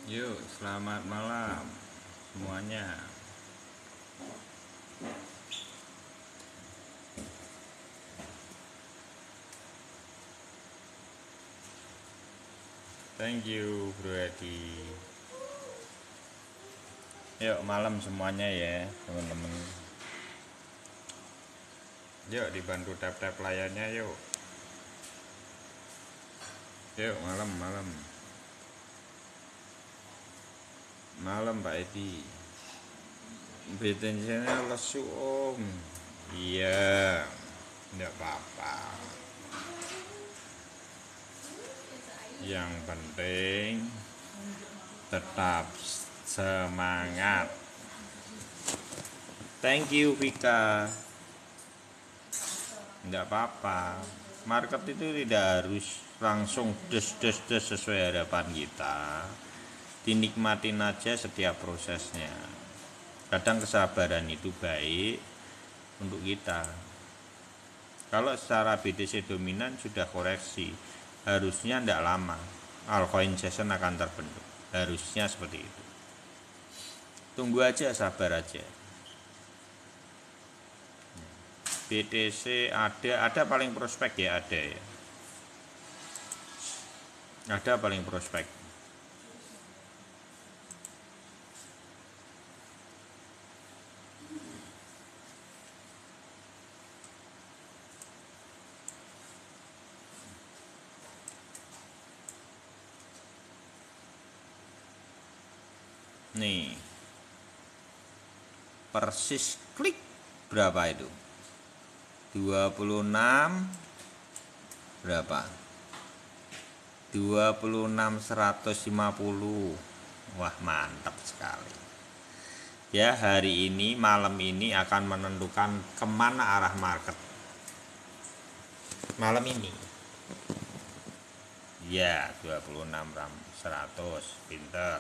Yuk, selamat malam semuanya. Thank you, Bro Edi. Yuk, malam semuanya ya, teman-teman. Yuk, dibantu tap-tap layarnya yuk. Yuk, malam. Malam, Pak Edi. Betensinya lesu, Om. Iya, enggak apa-apa. Yang penting tetap semangat. Thank you, Vika. Enggak apa-apa. Market itu tidak harus langsung des sesuai harapan kita. Dinikmatin aja setiap prosesnya. Kadang kesabaran itu baik untuk kita. Kalau secara BTC dominan sudah koreksi, harusnya tidak lama altcoin session akan terbentuk. Harusnya seperti itu. Tunggu aja, sabar aja. BTC ada paling prospek ya, ada ya. Ada paling prospek. Nih. Persis klik berapa itu? 26 berapa? 26.150. Wah, mantap sekali. Ya, hari ini malam ini akan menentukan kemana arah market. Malam ini. Ya, 26.100. Pinter.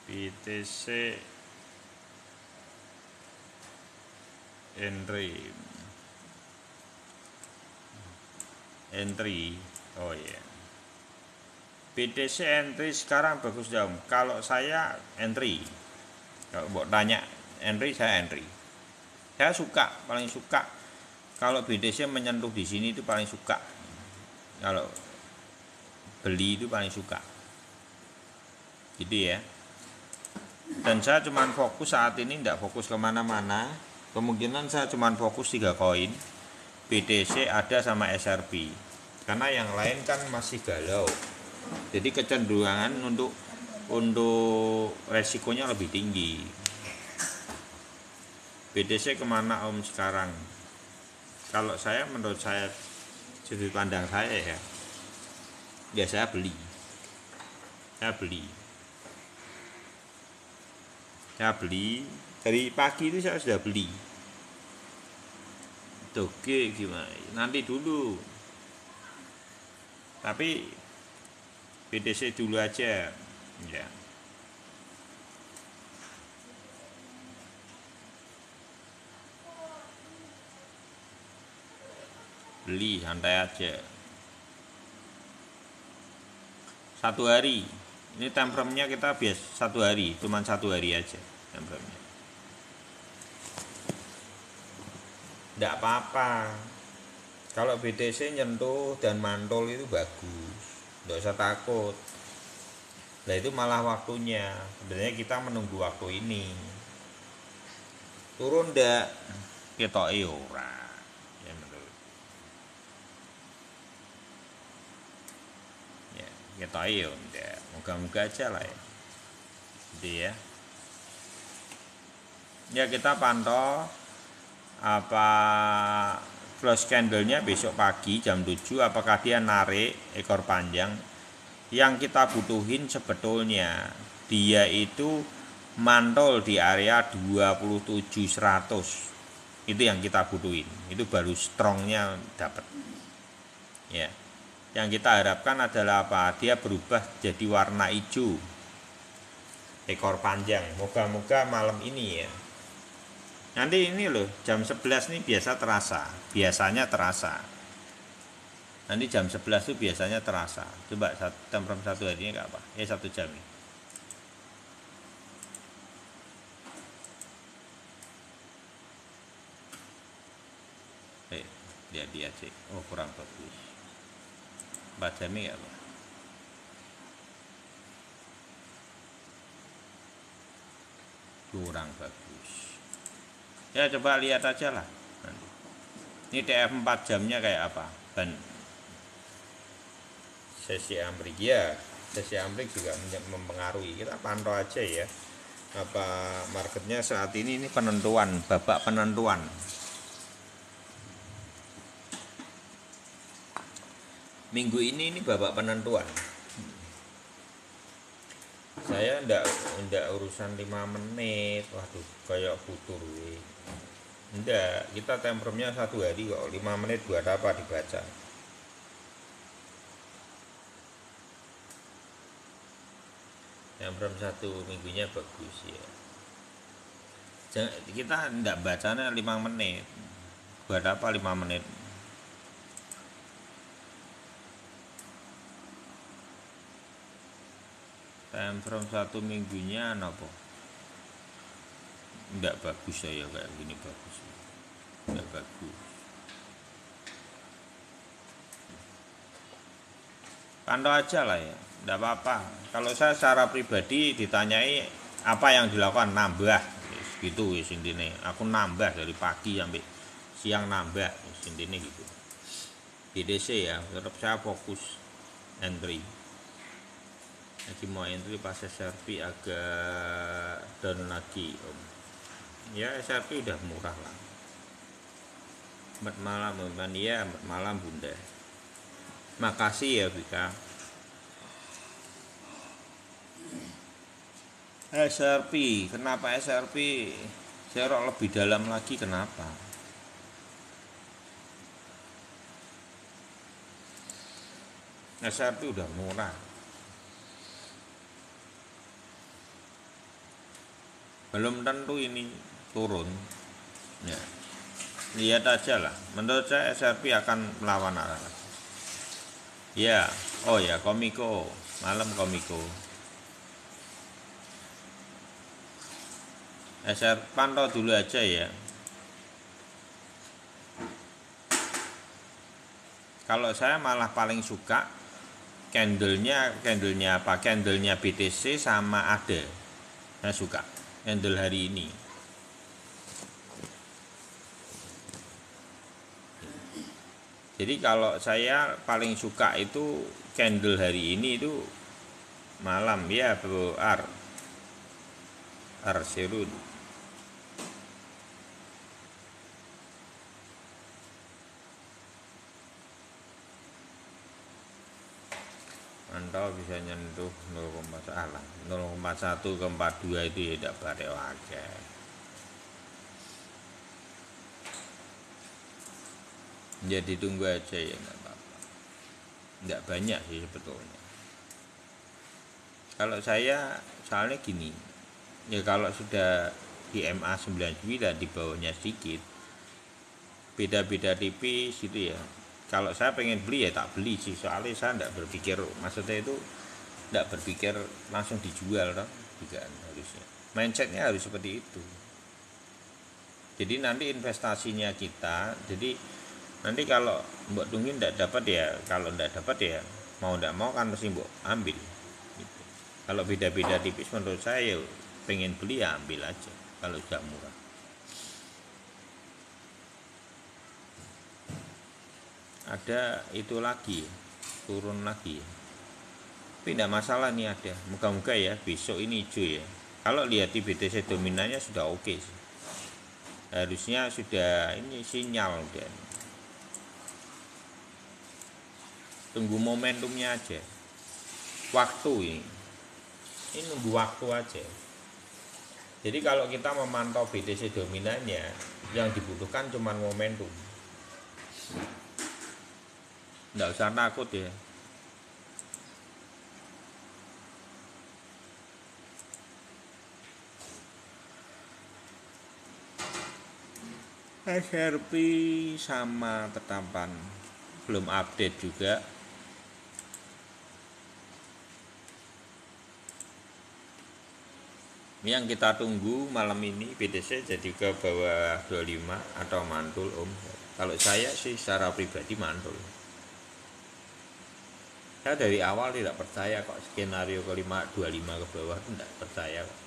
BTC entry. Oh ya, BTC entry sekarang bagus jauh. Kalau saya entry, kalau mau tanya entry, saya entry. Saya suka, paling suka kalau BTC menyentuh di sini itu paling suka. Kalau beli itu paling suka. Gitu ya. Dan saya cuma fokus saat ini, tidak fokus kemana-mana. Kemungkinan saya cuma fokus 3 koin, BTC ada sama SRP, karena yang lain kan masih galau. Jadi kecenderungan untuk resikonya lebih tinggi. BTC kemana Om sekarang? Kalau saya, menurut saya, sudut pandang saya ya saya beli. Dari pagi itu saya sudah beli. Oke, gimana? Nanti dulu. Tapi BTC dulu aja, ya. Beli santai aja. 1 hari. Ini time frame-nya kita biasa 1 hari, cuman 1 hari aja time frame-nya. Tidak apa-apa. Kalau BTC nyentuh dan mantul itu bagus, tidak usah takut. Nah, itu malah waktunya. Sebenarnya kita menunggu waktu ini. Turun ndak? Ketoke ora. Ya menurut. Ya, ketoke yo ndak. Moga-moga aja lah ya. Jadi ya. Ya, kita pantau apa close candle-nya besok pagi jam 7, apakah dia narik ekor panjang. Yang kita butuhin sebetulnya dia itu mantul di area 27.100. Itu yang kita butuhin. Itu baru strongnya dapat. Ya. Yang kita harapkan adalah apa? Dia berubah jadi warna hijau. Ekor panjang. Moga-moga malam ini ya. Nanti ini loh, jam 11 nih biasanya terasa. Nanti jam 11 tuh biasanya terasa. Coba temperam satu harinya kayak apa? 1 jam nih. Dia cek. Oh, kurang bagus. 4 jam ya apa? Kurang bagus. Ya coba lihat aja lah nanti. Ini TF 4 jamnya kayak apa? Dan sesi ambruk ya, sesi ambruk juga mempengaruhi. Kita pantau aja ya. Apa marketnya saat ini penentuan, babak penentuan. Minggu ini babak penentuan. Saya ndak urusan 5 menit. Waduh, kayak futur. Ndak, kita temperumnya 1 hari kok. 5 menit buat apa dibaca? Temperum 1 minggunya bagus ya. Kita ndak bacanya 5 menit. Buat apa 5 menit? Temperum 1 minggunya apa? Ndak bagus saya kayak gini bagus. Ndak bagus. Pantau aja lah ya, ndak apa-apa. Kalau saya secara pribadi ditanyai apa yang dilakukan, nambah gitu wis intine. Aku nambah dari pagi sampai siang nambah wis intine gitu. BDC ya, tetap saya fokus entry. Lagi mau entry pas SRP agak down lagi om. Ya SRP udah murah lah. Selamat malam Mbak Nia, selamat malam Bunda. Makasih ya Vika. SRP, kenapa SRP? Saya lebih dalam lagi kenapa? SRP udah murah. Belum tentu ini turun ya, lihat aja lah. Menurut saya SRP akan melawan arah ya. Oh ya, Komiko malam Komiko. SR pantau dulu aja ya. Kalau saya malah paling suka candlenya apa? Candlenya BTC sama ADA. Saya suka candle hari ini. Jadi kalau saya paling suka itu candle hari ini itu malam ya Bro Serun. Mantau bisa nyentuh 0,1 ke 42 itu ya tidak bare akeh. Ya ditunggu aja ya enggak apa-apa. Enggak banyak sih sebetulnya. Kalau saya soalnya gini. Ya kalau sudah di MA 99 di bawahnya sedikit. Beda-beda tipis gitu ya. Kalau saya pengen beli ya tak beli sih, soalnya saya enggak berpikir, maksudnya itu enggak berpikir langsung dijual toh, juga harusnya. Mindsetnya harus seperti itu. Jadi nanti investasinya kita, jadi nanti kalau mbok tungguin enggak dapat ya, kalau enggak dapat ya mau enggak mau kan mesti mbok ambil. Gitu. Kalau beda-beda tipis menurut saya ya pengen beli ya ambil aja kalau sudah murah. Ada itu lagi turun lagi tapi tidak masalah nih, ada moga-moga ya besok ini hijau ya. Kalau lihat di BTC dominannya sudah oke sih, harusnya sudah ini sinyal dan tunggu momentumnya aja, waktu ini nunggu waktu aja. Jadi kalau kita memantau BTC dominannya yang dibutuhkan cuma momentum. Nggak usah takut ya. SRP sama tetapan belum update juga. Ini yang kita tunggu malam ini BTC jadi ke bawah 25 atau mantul Om. Kalau saya sih secara pribadi mantul. Saya dari awal tidak percaya kok skenario kelima 25 ke bawah, tidak percaya kok.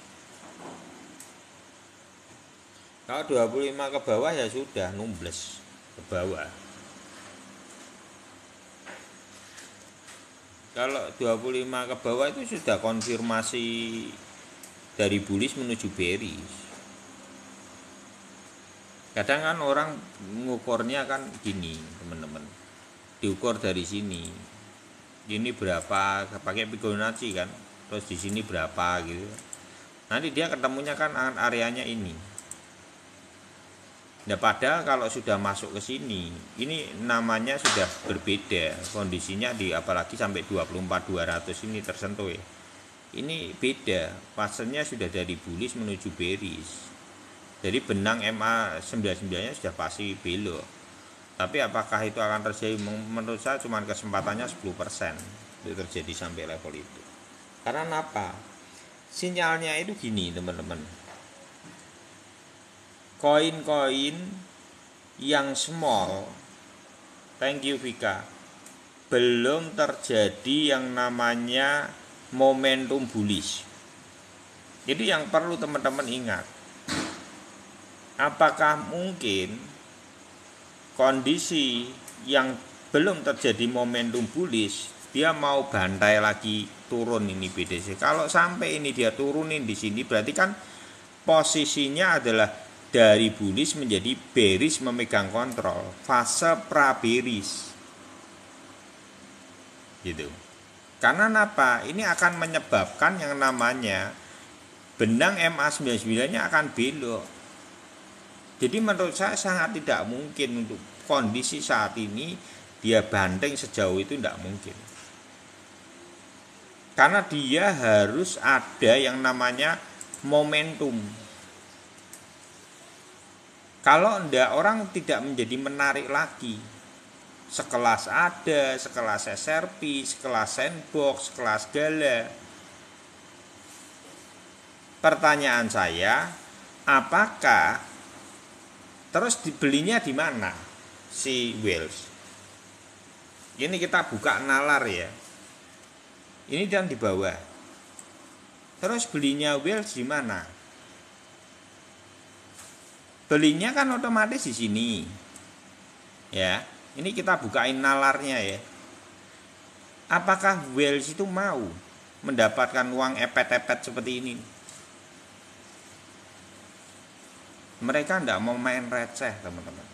Kalau 25 ke bawah ya sudah numbles ke bawah. Kalau 25 ke bawah itu sudah konfirmasi dari bullish menuju bearish. Kadang kan orang mengukurnya kan gini, teman-teman. Diukur dari sini. Ini berapa, pakai Fibonacci kan. Terus di sini berapa gitu. Nanti dia ketemunya kan areanya ini. Nah, padahal kalau sudah masuk ke sini, ini namanya sudah berbeda kondisinya apalagi sampai 24.200 ini tersentuh ya. Ini beda, fasenya sudah dari bullish menuju bearish. Jadi benang MA99-nya sudah pasti belok. Tapi apakah itu akan terjadi? Menurut saya cuma kesempatannya 10% itu terjadi sampai level itu. Karena apa? Sinyalnya itu gini, teman-teman. Koin-koin yang small, thank you Vika, belum terjadi yang namanya momentum bullish. Jadi yang perlu teman-teman ingat, apakah mungkin kondisi yang belum terjadi momentum bullish dia mau bantai lagi turun ini BTC? Kalau sampai ini dia turunin di sini berarti kan posisinya adalah dari bullish menjadi bearish memegang kontrol, fase pra bearish gitu. Karena apa? Ini akan menyebabkan yang namanya benang MA99-nya akan belok. Jadi menurut saya sangat tidak mungkin untuk kondisi saat ini dia banteng sejauh itu, tidak mungkin. Karena dia harus ada yang namanya momentum. Kalau enggak, orang tidak menjadi menarik lagi. Sekelas ADA, sekelas SRP, sekelas Sandbox, sekelas Gala. Pertanyaan saya, apakah terus dibelinya di mana si Wales? Ini kita buka nalar ya. Ini dan di bawah. Terus belinya Wales di mana? Belinya kan otomatis di sini. Ya. Ini kita bukain nalarnya ya. Apakah Wales itu mau mendapatkan uang epet-epet seperti ini? Mereka tidak mau main receh, teman-teman.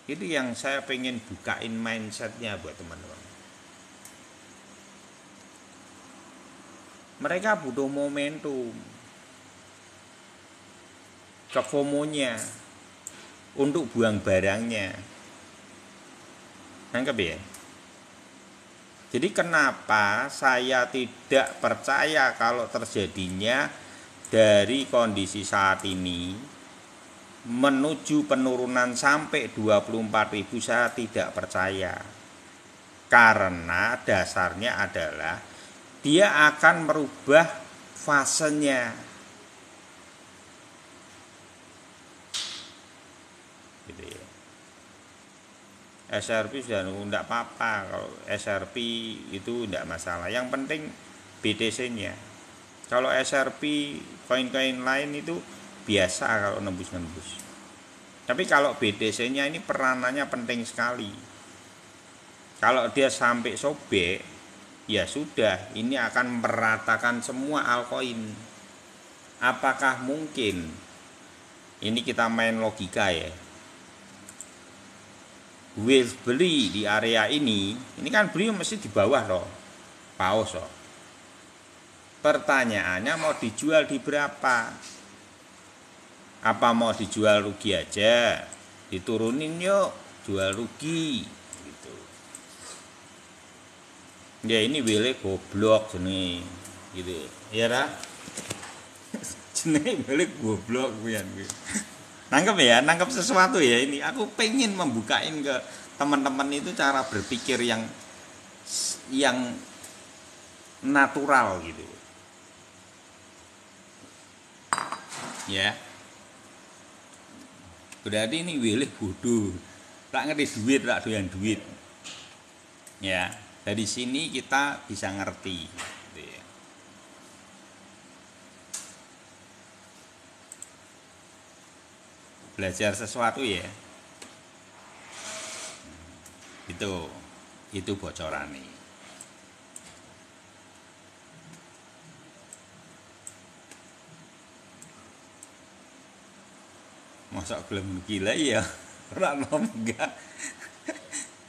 Itu yang saya pengen bukain mindsetnya buat teman-teman. Mereka butuh momentum, FOMO-nya untuk buang barangnya. Nangkep ya? Jadi kenapa saya tidak percaya kalau terjadinya dari kondisi saat ini menuju penurunan sampai 24.000, saya tidak percaya. Karena dasarnya adalah dia akan merubah fasenya. Gitu ya. SRP sudah enggak apa-apa, kalau SRP itu enggak masalah. Yang penting BTC-nya. Kalau SRP, koin-koin lain itu biasa kalau nembus-nembus. Tapi kalau BTC-nya ini peranannya penting sekali. Kalau dia sampai sobek, ya sudah, ini akan meratakan semua altcoin. Apakah mungkin? Ini kita main logika ya. Wales beli di area ini kan beli mesti di bawah loh, paus loh. Pertanyaannya mau dijual di berapa? Apa mau dijual rugi aja? Diturunin yuk, jual rugi gitu. Ya ini Wales goblok jenenge gitu. Ya ra? Jenenge Wales goblok pian kuwi. Nangkep ya, nangkep sesuatu ya ini. Aku pengen membukain ke teman-teman itu cara berpikir yang natural gitu. Ya. Berarti ini wilih bodoh. Tak ngerti duit, tak doyan duit. Ya. Dari sini kita bisa ngerti. Gitu ya. Belajar sesuatu ya. Itu bocoran nih. Masa belum gila ya, ora enggak.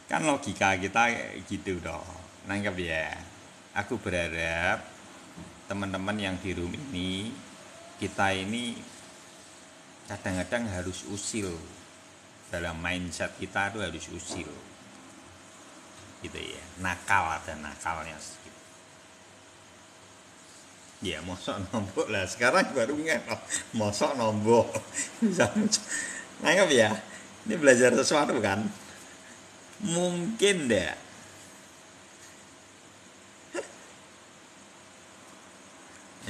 Kan logika kita gitu dong. Nangkep ya. Aku berharap teman-teman yang di room ini, kita ini kadang-kadang harus usil. Dalam mindset kita tuh harus usil. Gitu ya. Nakal, ada nakalnya sedikit. Ya, mosok nombok lah. Sekarang baru nggak, mosok nombok. Bisa nangkep ya. Ini belajar sesuatu kan? Mungkin deh.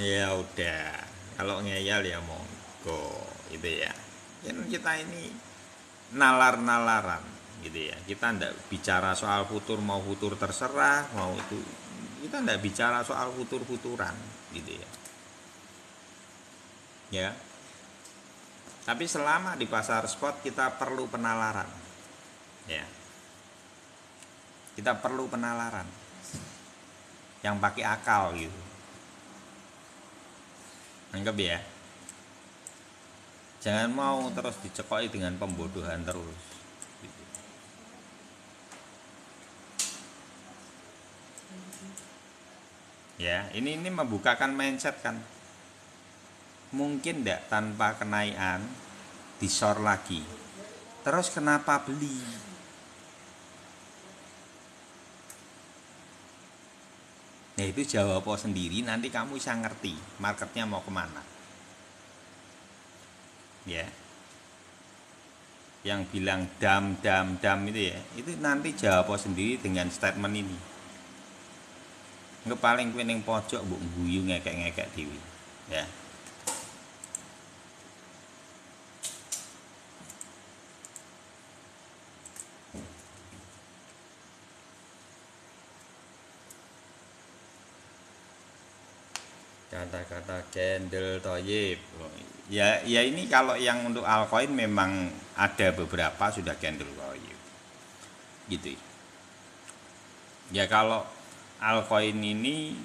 Ya udah, kalau ngeyel ya monggo, gitu ya. Kan kita ini nalar-nalaran, gitu ya. Kita ndak bicara soal futur, mau futur terserah, mau itu. Kita ndak bicara soal futur-futuran, gitu ya. Ya. Tapi selama di pasar spot kita perlu penalaran, ya. Kita perlu penalaran yang pakai akal gitu. Anggap ya. Jangan mau terus dicekoki dengan pembodohan terus. Gitu. Ya, ini membukakan mindset kan. Mungkin enggak tanpa kenaian disor lagi. Terus kenapa beli? Nah itu jawab sendiri, nanti kamu bisa ngerti marketnya mau kemana. Ya. Yang bilang dam itu ya, itu nanti jawab sendiri dengan statement ini. Nggak paling kowe ning pojok mbok guyu ngekek-ngekek dhewe. Ya. Kata-kata candle toyib. Ya ini kalau yang untuk altcoin memang ada beberapa sudah candle toyib. Gitu. Ya kalau altcoin ini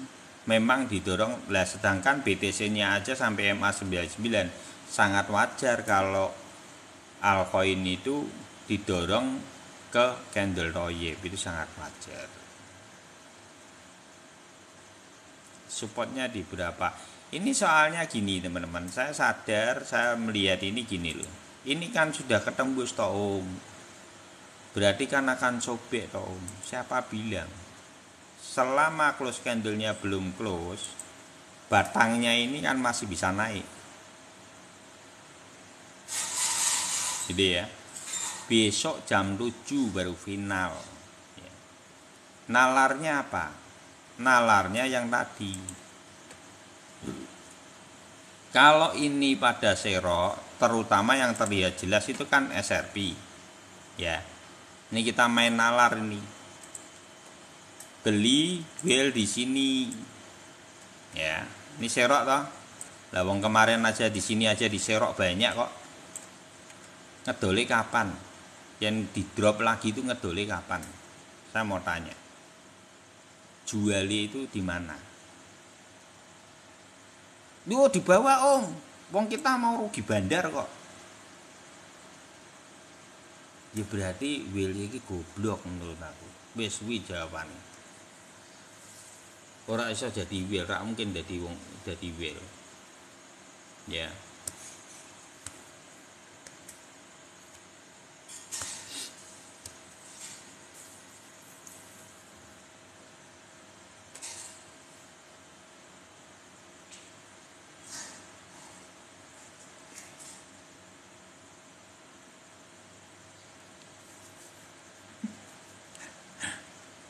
memang didorong lah, sedangkan BTC-nya aja sampai MA99 sangat wajar kalau altcoin itu didorong ke candle toyib, itu sangat wajar. Supportnya di berapa? Ini soalnya gini teman-teman, saya sadar, saya melihat ini gini loh. Ini kan sudah ketembus toh Om. Berarti kan akan sobek toh Om. Siapa bilang? Selama close candle-nya belum close, batangnya ini kan masih bisa naik. Jadi ya. Besok jam 7 baru final. Nalarnya apa? Nalarnya yang tadi. Kalau ini pada serok, terutama yang terlihat jelas itu kan SRP. Ya. Ini kita main nalar ini. Beli well di sini. Ya. Ini serok toh. Lah wong kemarin aja di sini aja diserok banyak kok. Ngedole kapan? Yang di drop lagi itu ngedole kapan? Saya mau tanya. Juali itu di mana? Duh di bawah Om. Wong kita mau rugi bandar kok. Ya berarti will iki goblok menurut aku. Wis kuwi jawabane. Ora iso jadi will, ra mungkin dadi wong dadi will. Ya.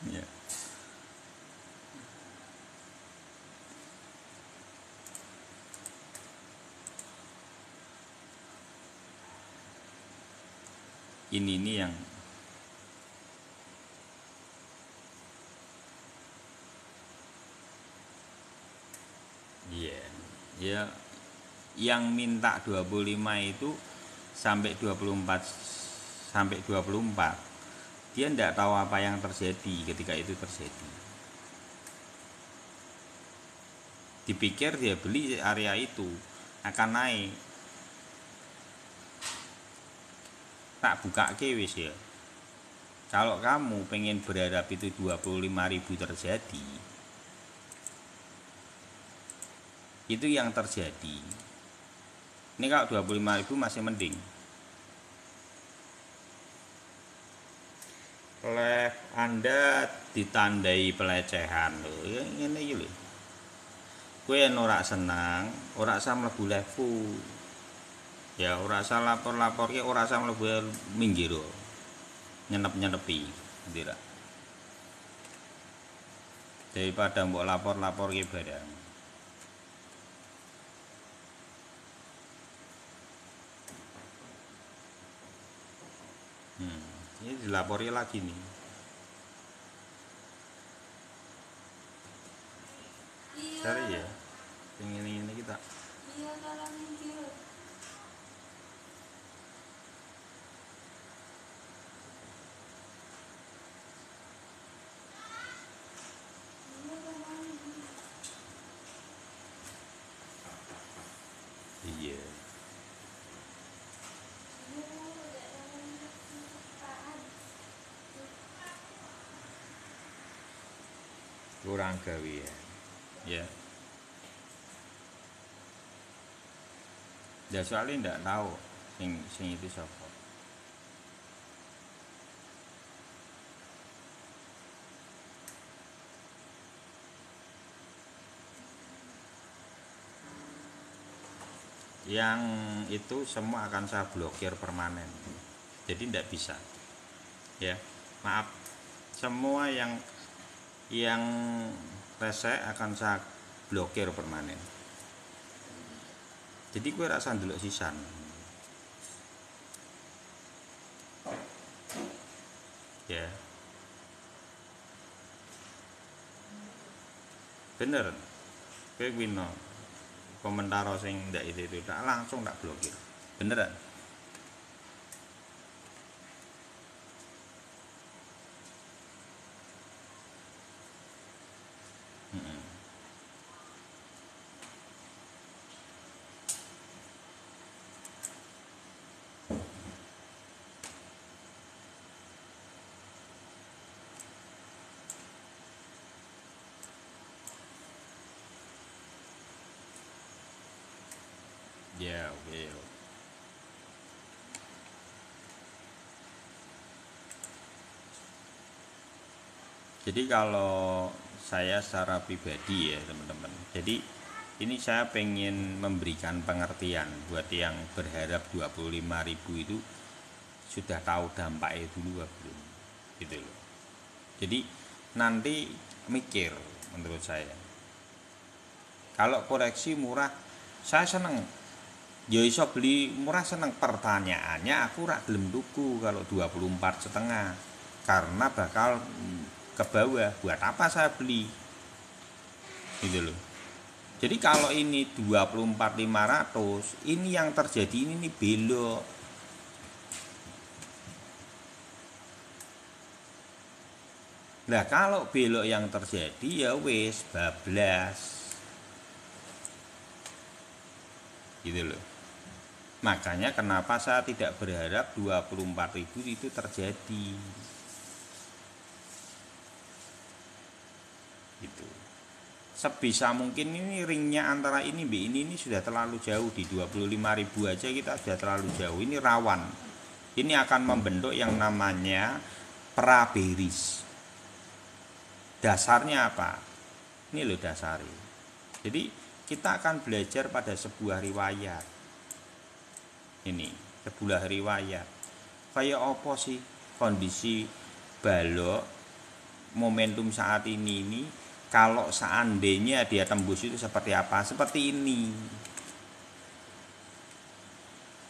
Ya. Ini yang iya. Ya, yang minta 25 itu sampai 24 sampai 24. Dia tidak tahu apa yang terjadi ketika itu terjadi. Dipikir dia beli area itu akan naik. Tak buka wis ya. Kalau kamu pengen berharap itu 25.000 terjadi, itu yang terjadi. Ini kalau 25.000 masih mending. Oleh Anda ditandai pelecehan loh, ya ngene iki lho. Kowe yen ora senang, ora usah mlebu levu. Ya ora usah lapor-laporke, ora usah mlebu minggir. Nyenep-nyenepi, ngira. Daripada mbok lapor-laporke barang. Ini dilapori lagi nih. Cari ya. Ini kita. Iya, dalam video. Iya. Kurang gawean. Ya. Ya soalnya ndak tahu sing itu siapa. Yang itu semua akan saya blokir permanen. Jadi ndak bisa. Ya. Maaf. Semua yang rese akan saya blokir permanen. Jadi gue rasa ndelok sisan. Ya. Bener. Kowe wino komentar sing ndak itu tak langsung tak blokir. Beneran. Ya, oke. Jadi kalau saya secara pribadi ya teman-teman. Jadi ini saya pengen memberikan pengertian buat yang berharap 25.000 itu sudah tahu dampaknya dulu belum. Gitu loh. Jadi nanti mikir menurut saya. Kalau koreksi murah saya seneng. Ya iso beli murah seneng, pertanyaannya aku rak gelem tuku kalau 24,5 karena bakal ke bawah. Buat apa saya beli? Gitu loh. Jadi kalau ini 24.500, ini yang terjadi ini belok. Nah, kalau belok yang terjadi ya wis bablas. Gitu loh. Makanya kenapa saya tidak berharap 24.000 itu terjadi. Gitu. Sebisa mungkin ini ringnya antara ini ini sudah terlalu jauh. Di 25.000 aja kita sudah terlalu jauh. Ini rawan. Ini akan membentuk yang namanya pra-bearish. Dasarnya apa? Ini loh dasarnya. Jadi kita akan belajar pada sebuah riwayat. Ini sebuah riwayat. Kayak apa sih kondisi balok momentum saat ini kalau seandainya dia tembus itu seperti apa? Seperti ini.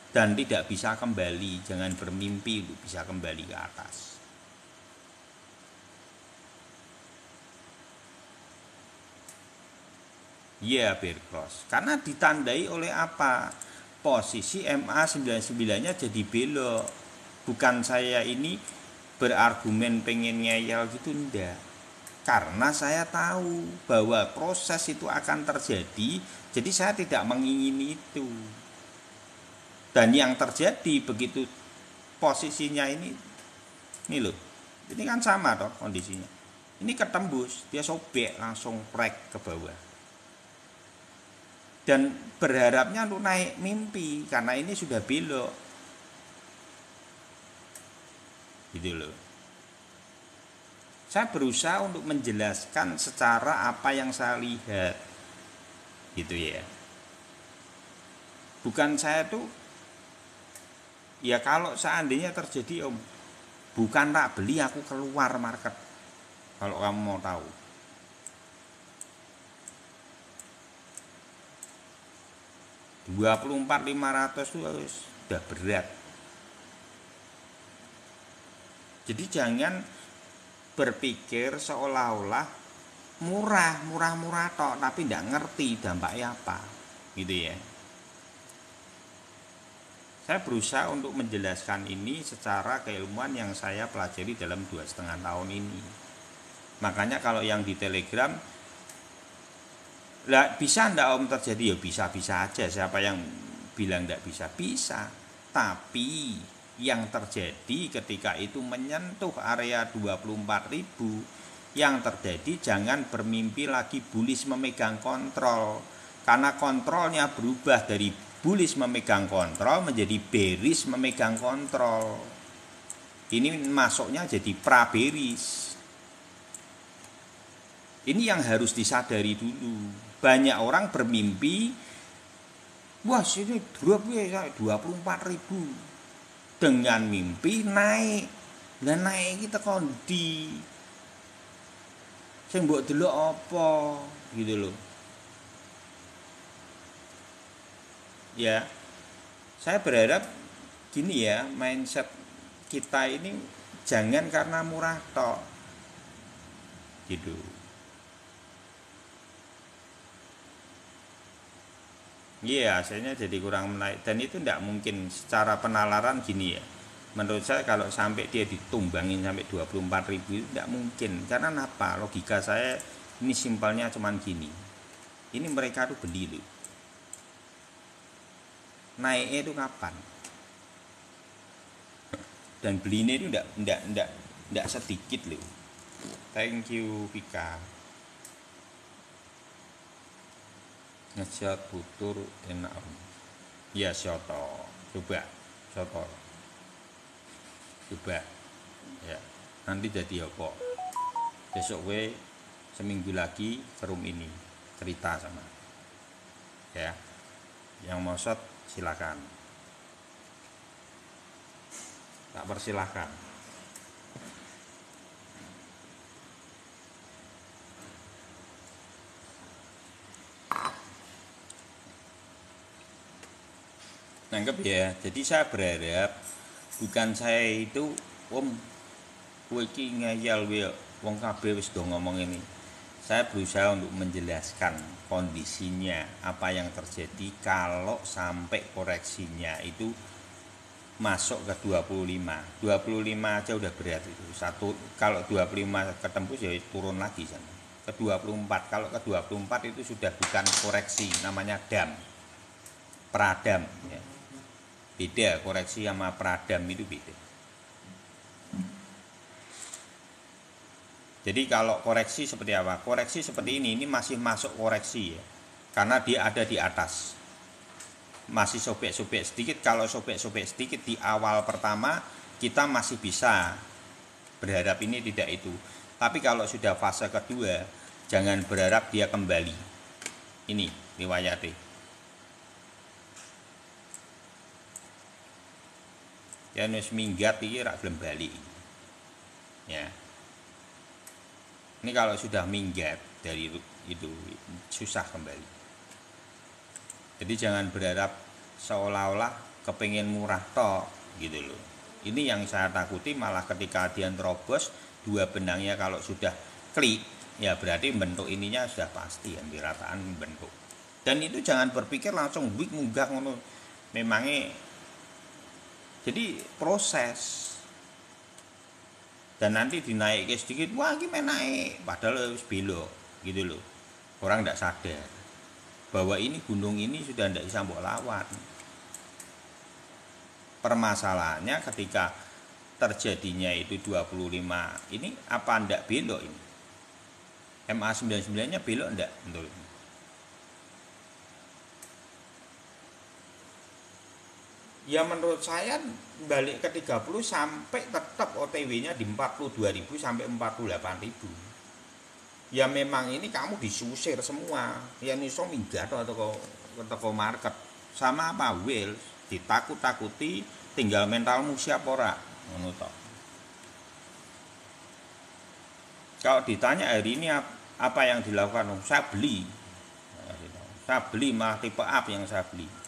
Dan tidak bisa kembali, jangan bermimpi untuk bisa kembali ke atas. Ya, bear cross. Karena ditandai oleh apa? Posisi MA99-nya jadi belok. Bukan saya ini berargumen pengen ngeyel gitu, enggak. Karena saya tahu bahwa proses itu akan terjadi, jadi saya tidak mengingini itu. Dan yang terjadi begitu posisinya ini loh, ini kan sama toh kondisinya. Ini ketembus, dia sobek langsung prek ke bawah. Dan berharapnya untuk naik mimpi karena ini sudah belok. Gitu loh. Saya berusaha untuk menjelaskan secara apa yang saya lihat. Gitu ya. Bukan saya tuh ya kalau seandainya terjadi Om, bukan tak beli aku keluar market. Kalau kamu mau tahu. 24.500 itu sudah berat. Jadi jangan berpikir seolah-olah murah tok tapi tidak ngerti dampaknya apa. Gitu ya. Saya berusaha untuk menjelaskan ini secara keilmuan yang saya pelajari dalam 2,5 tahun ini. Makanya kalau yang di Telegram, lah bisa ndak Om terjadi? Ya bisa-bisa aja. Siapa yang bilang ndak bisa? Bisa. Tapi yang terjadi ketika itu menyentuh area 24.000, yang terjadi jangan bermimpi lagi bullish memegang kontrol. Karena kontrolnya berubah dari bullish memegang kontrol menjadi bearish memegang kontrol. Ini masuknya jadi pra-bearish. Ini yang harus disadari dulu. Banyak orang bermimpi, wah sini drop ya 24.000. Dengan mimpi naik. Dan naik kita kondi. Sing mbok delok apa gitu loh. Ya, saya berharap gini ya, mindset kita ini jangan karena murah tok gitu. Iya, hasilnya jadi kurang menarik dan itu tidak mungkin secara penalaran gini ya. Menurut saya kalau sampai dia ditumbangin sampai 24.000 itu tidak mungkin. Karena apa? Logika saya ini simpelnya cuman gini. Ini mereka tuh beli loh. Naiknya itu kapan? Dan belinya itu enggak sedikit loh. Thank you Vika. Ngejat butur enak. Ya soto. Coba soto. Coba. Ya. Nanti jadi apa? Besok gue seminggu lagi ke room ini cerita sama. Ya. Yang mau shot silakan. Tak persilahkan. Nangkep ya. Jadi saya berharap bukan saya itu Om kowe iki ngeyel wae wong kabeh wis do ngomong ini. Saya berusaha untuk menjelaskan kondisinya apa yang terjadi kalau sampai koreksinya itu masuk ke 25 aja udah berat itu. Satu kalau 25 ketembus ya turun lagi sana. Ke 24 kalau ke 24 itu sudah bukan koreksi, namanya dam. Pradam ya. Beda koreksi sama pradam itu beda. Jadi kalau koreksi seperti apa? Koreksi seperti ini masih masuk koreksi ya. Karena dia ada di atas. Masih sobek-sobek sedikit. Kalau sobek-sobek sedikit di awal pertama kita masih bisa berharap ini tidak itu. Tapi kalau sudah fase kedua jangan berharap dia kembali. Ini riwayatnya. Ya wis minggat iki ra gelem bali. Ya. Ini kalau sudah minggat dari itu susah kembali. Jadi jangan berharap seolah-olah kepengen murah tok gitu loh. Ini yang saya takuti, malah ketika dia terobos dua benangnya kalau sudah klik, ya berarti bentuk ininya sudah pasti yang dirataan bentuk. Dan itu jangan berpikir langsung wig munggah ngono. Memangnya jadi proses. Dan nanti dinaiki sedikit, wah ini naik, padahal harus belok gitu loh. Orang tidak sadar bahwa ini gunung ini sudah tidak bisa mbok lawan. Permasalahannya ketika terjadinya itu 25 ini apa ndak belok ini? MA 99-nya belok ndak menurut? Ya menurut saya balik ke 30 sampai tetap OTW-nya di 42.000 sampai 48.000. Ya memang ini kamu disusir semua. Ya iso minggat atau toko market. Sama apa Wales ditakut-takuti, tinggal mentalmu siap ora ngono to. Kalau ditanya hari ini apa yang dilakukan, saya beli malah tipe up yang saya beli.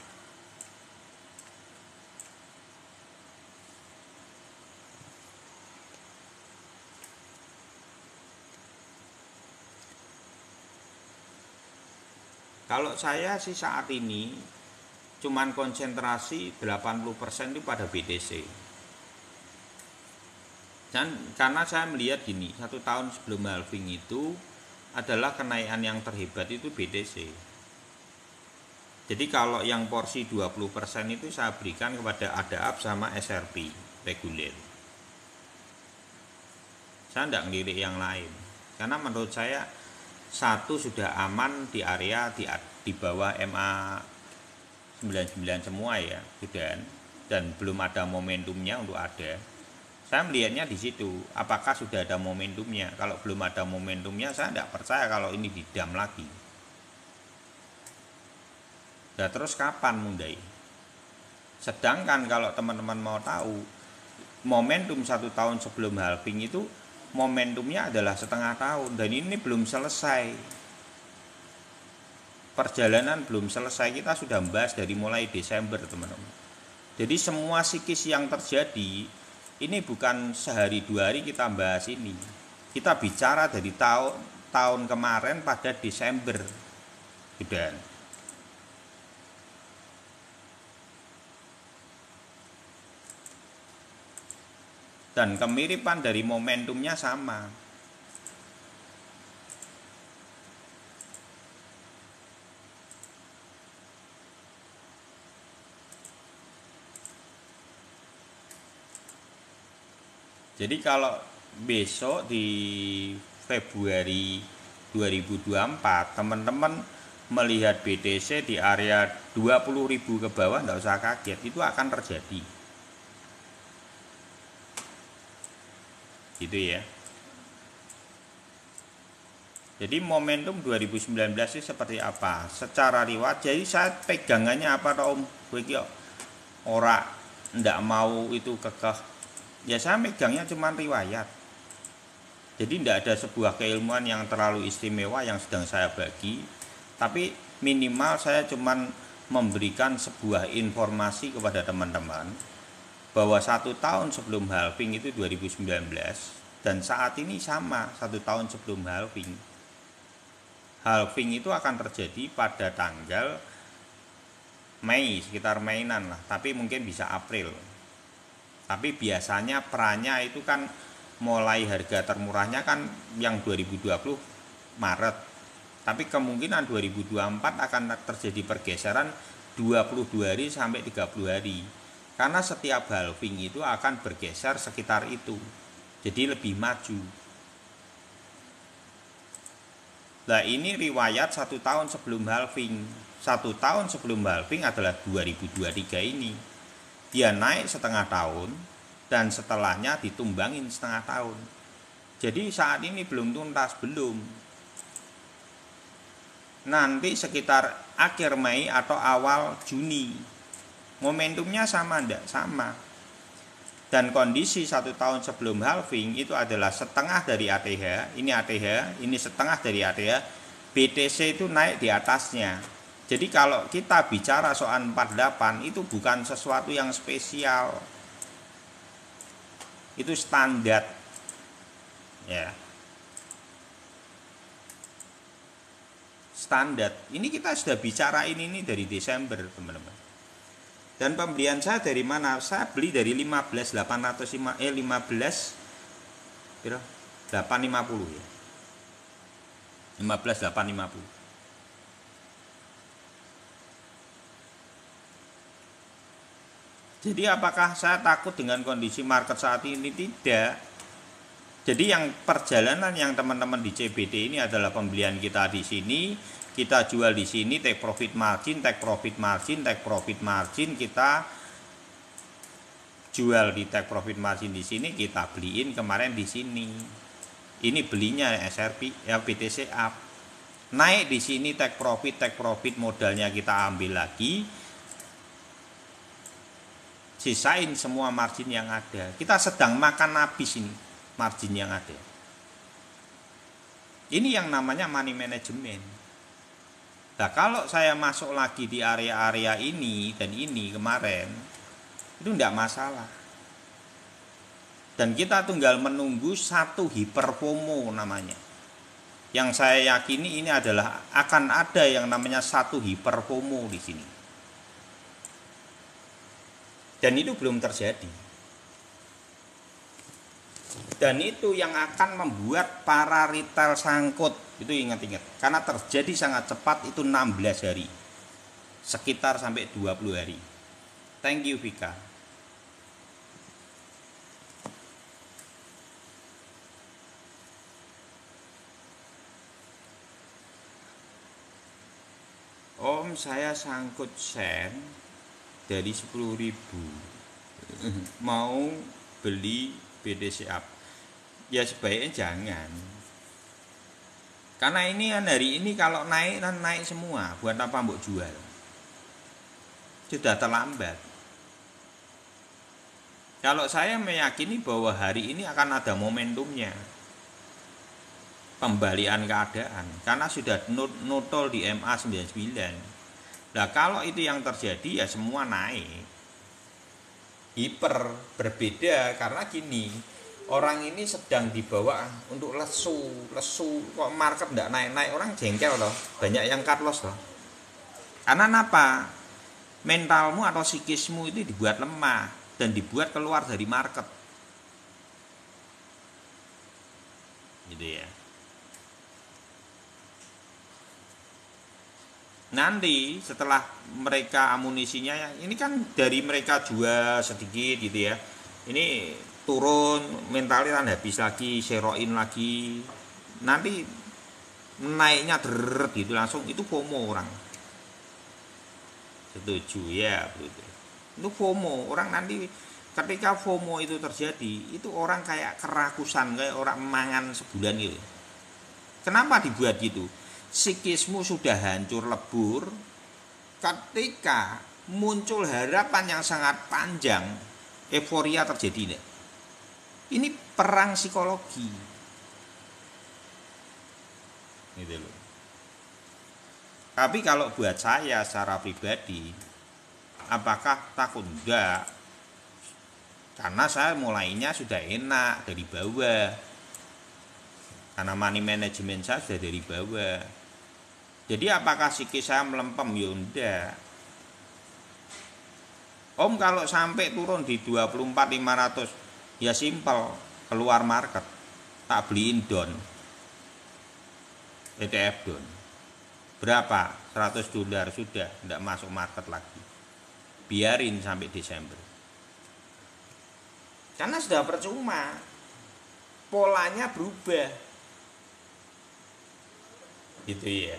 Kalau saya sih saat ini cuman konsentrasi 80% itu pada BTC. Dan karena saya melihat gini, 1 tahun sebelum halving itu adalah kenaikan yang terhebat itu BTC. Jadi kalau yang porsi 20% itu saya berikan kepada ADAP sama SRP reguler. Saya tidak ngelirik yang lain. Karena menurut saya satu sudah aman di area di bawah MA 99 semua ya, sudah, dan belum ada momentumnya untuk ada. Saya melihatnya di situ, apakah sudah ada momentumnya. Kalau belum ada momentumnya, saya tidak percaya kalau ini didam lagi. Nah terus kapan mundai? Sedangkan kalau teman-teman mau tahu, momentum 1 tahun sebelum halving itu momentumnya adalah setengah tahun, dan ini belum selesai. Perjalanan belum selesai, kita sudah membahas dari mulai Desember teman-teman. Jadi semua sikis yang terjadi ini bukan sehari 2 hari kita bahas ini. Kita bicara dari tahun kemarin pada Desember. Dan kemiripan dari momentumnya sama. Jadi kalau besok di Februari 2024 teman-teman melihat BTC di area 20.000 ke bawah, enggak usah kaget, itu akan terjadi. Gitu ya. Jadi momentum 2019 itu seperti apa? Secara riwayat, jadi saya pegangannya apa Om? Ora ndak mau itu kekeh. Ya saya megangnya cuma riwayat. Jadi tidak ada sebuah keilmuan yang terlalu istimewa yang sedang saya bagi, tapi minimal saya cuma memberikan sebuah informasi kepada teman-teman bahwa 1 tahun sebelum halving itu 2019 dan saat ini sama 1 tahun sebelum halving. Halving itu akan terjadi pada tanggal Mei, sekitar Meinan lah, tapi mungkin bisa April. Tapi biasanya perannya itu kan mulai harga termurahnya kan yang 2020 Maret. Tapi kemungkinan 2024 akan terjadi pergeseran 22 hari sampai 30 hari. Karena setiap halving itu akan bergeser sekitar itu. Jadi lebih maju. Nah ini riwayat 1 tahun sebelum halving. 1 tahun sebelum halving adalah 2023 ini. Dia naik setengah tahun dan setelahnya ditumbangin setengah tahun. Jadi saat ini belum tuntas, belum. Nanti sekitar akhir Mei atau awal Juni. Momentumnya sama enggak? Sama. Dan kondisi 1 tahun sebelum halving itu adalah setengah dari ATH, ini ATH, ini setengah dari ATH, BTC itu naik di atasnya. Jadi kalau kita bicara soal 48 itu bukan sesuatu yang spesial, itu standar, ya. Standar. Ini kita sudah bicarain ini dari Desember, teman-teman. Dan pembelian saya dari mana? Saya beli dari 15.850 15 850 ya. 15.850. Jadi apakah saya takut dengan kondisi market saat ini? Tidak. Jadi yang perjalanan yang teman-teman di CBD ini adalah pembelian kita di sini, kita jual di sini, take profit margin, take profit margin, take profit margin, kita jual di take profit margin di sini, kita beliin kemarin di sini. Ini belinya SRP ya, BTC up. Naik di sini take profit modalnya kita ambil lagi. Sisain semua margin yang ada. Kita sedang makan habis ini margin yang ada. Ini yang namanya money management. Nah, kalau saya masuk lagi di area-area ini dan ini kemarin, itu tidak masalah. Dan kita tinggal menunggu satu hyper FOMO namanya. Yang saya yakini ini adalah akan ada yang namanya satu hyper FOMO di sini. Dan itu belum terjadi. Dan itu yang akan membuat para retail sangkut. Itu ingat-ingat. Karena terjadi sangat cepat, itu 16 hari. Sekitar sampai 20 hari. Thank you, Vika. Om, saya sangkut sen dari 10.000. Mau beli BTC up. Ya sebaiknya jangan. Karena ini kan hari ini kalau naik kan naik semua, buat apa mbok jual? Sudah terlambat. Kalau saya meyakini bahwa hari ini akan ada momentumnya, pembalian keadaan, karena sudah notol di MA 99. Nah kalau itu yang terjadi ya semua naik. Hiper berbeda karena gini. Orang ini sedang dibawa untuk lesu kok market enggak naik-naik, orang jengkel loh, banyak yang cut loss loh. Karena apa? Mentalmu atau psikismu itu dibuat lemah dan dibuat keluar dari market. Gitu ya. Nanti setelah mereka amunisinya, ini kan dari mereka jual sedikit gitu ya. Ini turun, mentalnya kan habis lagi, seroin lagi, nanti naiknya deret gitu langsung, itu FOMO orang. Setuju ya, itu FOMO orang. Nanti ketika FOMO itu terjadi, itu orang kayak kerakusan, kayak orang mangan sebulan gitu. Kenapa dibuat gitu? Psikismu sudah hancur lebur. Ketika muncul harapan yang sangat panjang, euforia terjadi deh. Ini perang psikologi. Gitu loh. Tapi kalau buat saya secara pribadi, apakah takut? Enggak. Karena saya mulainya sudah enak dari bawah. Karena money management saya sudah dari bawah. Jadi apakah psikis saya melempem? Ya enggak. Om kalau sampai turun di 24.500, ya simpel, keluar market, tak beliin down, ETF down. Berapa? $100 sudah, tidak masuk market lagi. Biarin sampai Desember. Karena sudah percuma, polanya berubah. Gitu ya.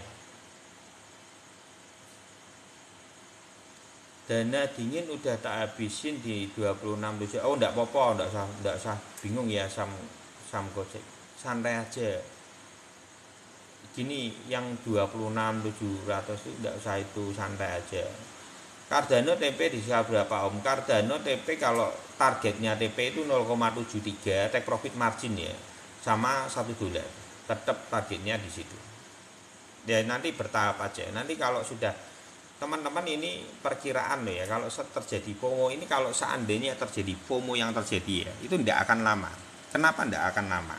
Dana dingin udah tak habisin di 26.7. Oh enggak apa-apa, enggak usah bingung ya Sam Gojek. Santai aja. Gini, yang 26.700 itu enggak usah, itu santai aja. Cardano TP di berapa Om? Cardano TP kalau targetnya TP itu 0,73 take profit margin ya, sama $1. Tetap targetnya di situ. Ya nanti bertahap aja. Nanti kalau sudah teman-teman ini perkiraan loh ya, kalau terjadi FOMO ini, kalau seandainya terjadi FOMO yang terjadi ya, itu tidak akan lama. Kenapa tidak akan lama?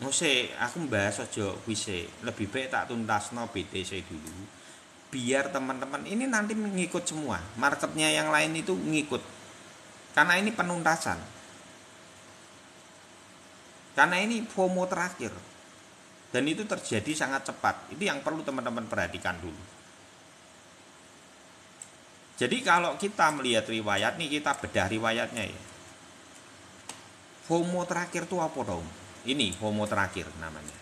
Mose aku bahas aja wise, lebih baik tak tuntasno BTC dulu. Biar teman-teman ini nanti mengikut semua, marketnya yang lain itu ngikut, karena ini penuntasan, karena ini FOMO terakhir, dan itu terjadi sangat cepat. Itu yang perlu teman-teman perhatikan dulu. Jadi kalau kita melihat riwayat nih, kita bedah riwayatnya ya, FOMO terakhir itu apa dong? Ini FOMO terakhir namanya,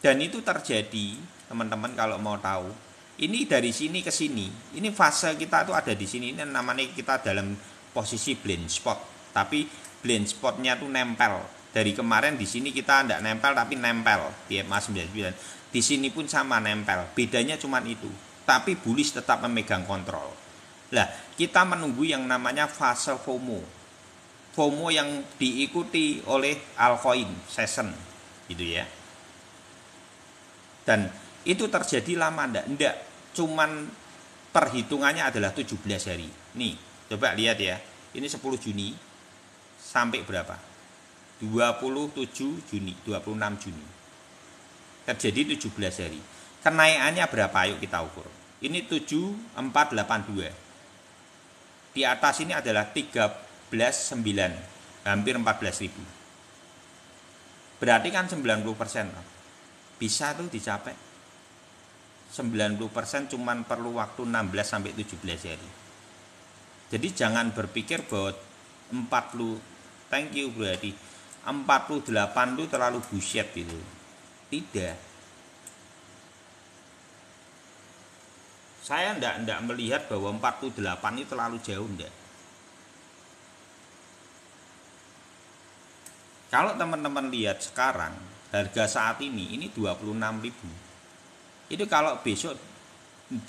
dan itu terjadi teman-teman kalau mau tahu, ini dari sini ke sini, ini fase kita tuh ada di sini, ini namanya kita dalam posisi blind spot, tapi blind spotnya tuh nempel. Dari kemarin di sini kita tidak nempel tapi nempel di EMA 99, di sini pun sama nempel, bedanya cuma itu, tapi bullish tetap memegang kontrol. Lah kita menunggu yang namanya fase FOMO, FOMO yang diikuti oleh altcoin session gitu ya, dan itu terjadi lama enggak, cuman perhitungannya adalah 17 hari. Nih, coba lihat ya. Ini 10 Juni sampai berapa? 27 Juni, 26 Juni. Terjadi 17 hari. Kenaikannya berapa? Ayo kita ukur. Ini 7482. Di atas ini adalah 13.9, hampir 14.000. Berarti kan 90%. Bisa tuh dicapai. 90% cuman perlu waktu 16 sampai 17 hari. Jadi jangan berpikir bahwa 40, thank you berarti 48 itu terlalu buset gitu. Tidak. Saya enggak melihat bahwa 48 itu terlalu jauh, enggak. Kalau teman-teman lihat sekarang harga saat ini 26.000. Itu kalau besok,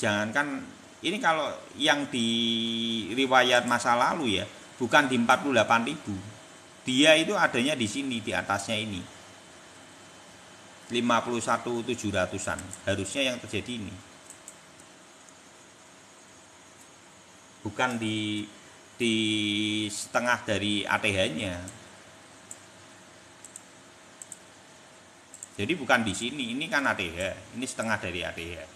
jangankan ini, kalau yang di riwayat masa lalu ya, bukan di 48.000, dia itu adanya di sini, di atasnya ini 51.700-an harusnya yang terjadi ini, bukan di setengah dari ATH-nya. Jadi bukan di sini, ini kan ATH, ini setengah dari ATH.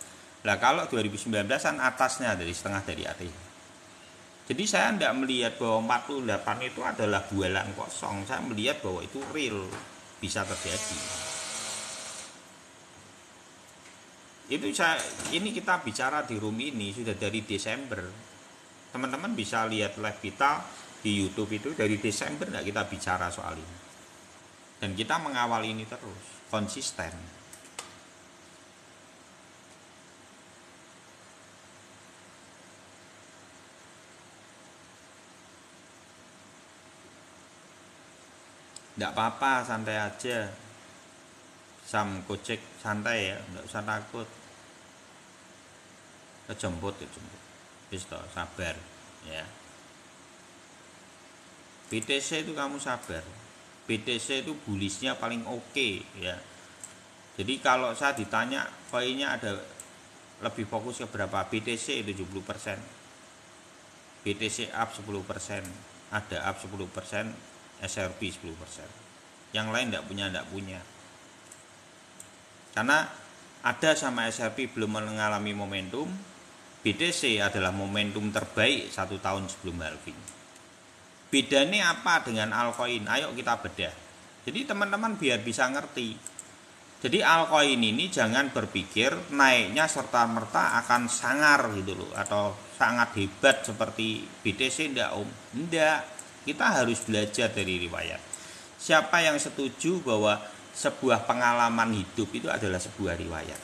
Nah kalau 2019-an atasnya dari setengah dari ATH. Jadi saya tidak melihat bahwa 48 itu adalah bualan kosong. Saya melihat bahwa itu real, bisa terjadi. Ini kita bicara di room ini sudah dari Desember. Teman-teman bisa lihat live kita di YouTube itu dari Desember nggak kita bicara soal ini. Dan kita mengawal ini terus, konsisten. Tidak apa-apa, santai aja. Sam Gojek santai ya, tidak usah takut. Kejemput. Bis toh, sabar ya. BTC itu kamu sabar. BTC itu bullishnya paling oke ya. Jadi kalau saya ditanya koinnya ada lebih fokus ke berapa, BTC 70%, BTC up 10%, ada up 10%, SRP 10%. Yang lain tidak punya. Karena ada sama SRP belum mengalami momentum, BTC adalah momentum terbaik 1 tahun sebelum halving. Bedanya apa dengan altcoin? Ayo kita bedah. Jadi teman-teman biar bisa ngerti. Jadi altcoin ini jangan berpikir naiknya serta-merta akan sangar gitu loh, atau sangat hebat seperti BTC. Enggak Om, enggak. Kita harus belajar dari riwayat. Siapa yang setuju bahwa sebuah pengalaman hidup itu adalah sebuah riwayat?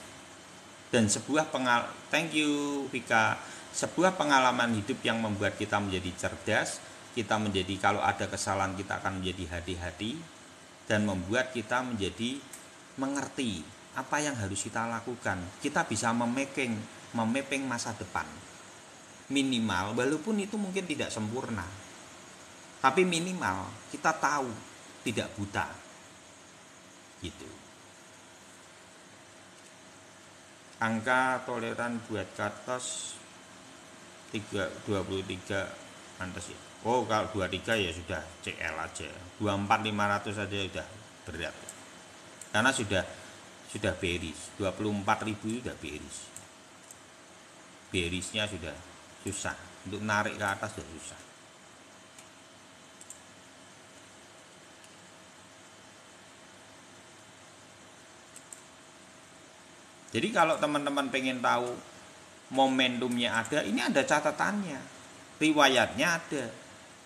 Dan thank you Vika, sebuah pengalaman hidup yang membuat kita menjadi cerdas, kita menjadi, kalau ada kesalahan kita akan menjadi hati-hati, dan membuat kita menjadi mengerti apa yang harus kita lakukan. Kita bisa memapping masa depan. Minimal, walaupun itu mungkin tidak sempurna, tapi minimal kita tahu tidak buta gitu. Angka toleran buat kertas 23 pantas ya. Oh, kalau 23 ya sudah CL aja. 24 500 aja sudah berat. Karena sudah bearish. 24.000 sudah bearish. Bearishnya sudah susah. Untuk narik ke atas sudah susah. Jadi kalau teman-teman pengen tahu momentumnya ada, ini ada catatannya, riwayatnya ada.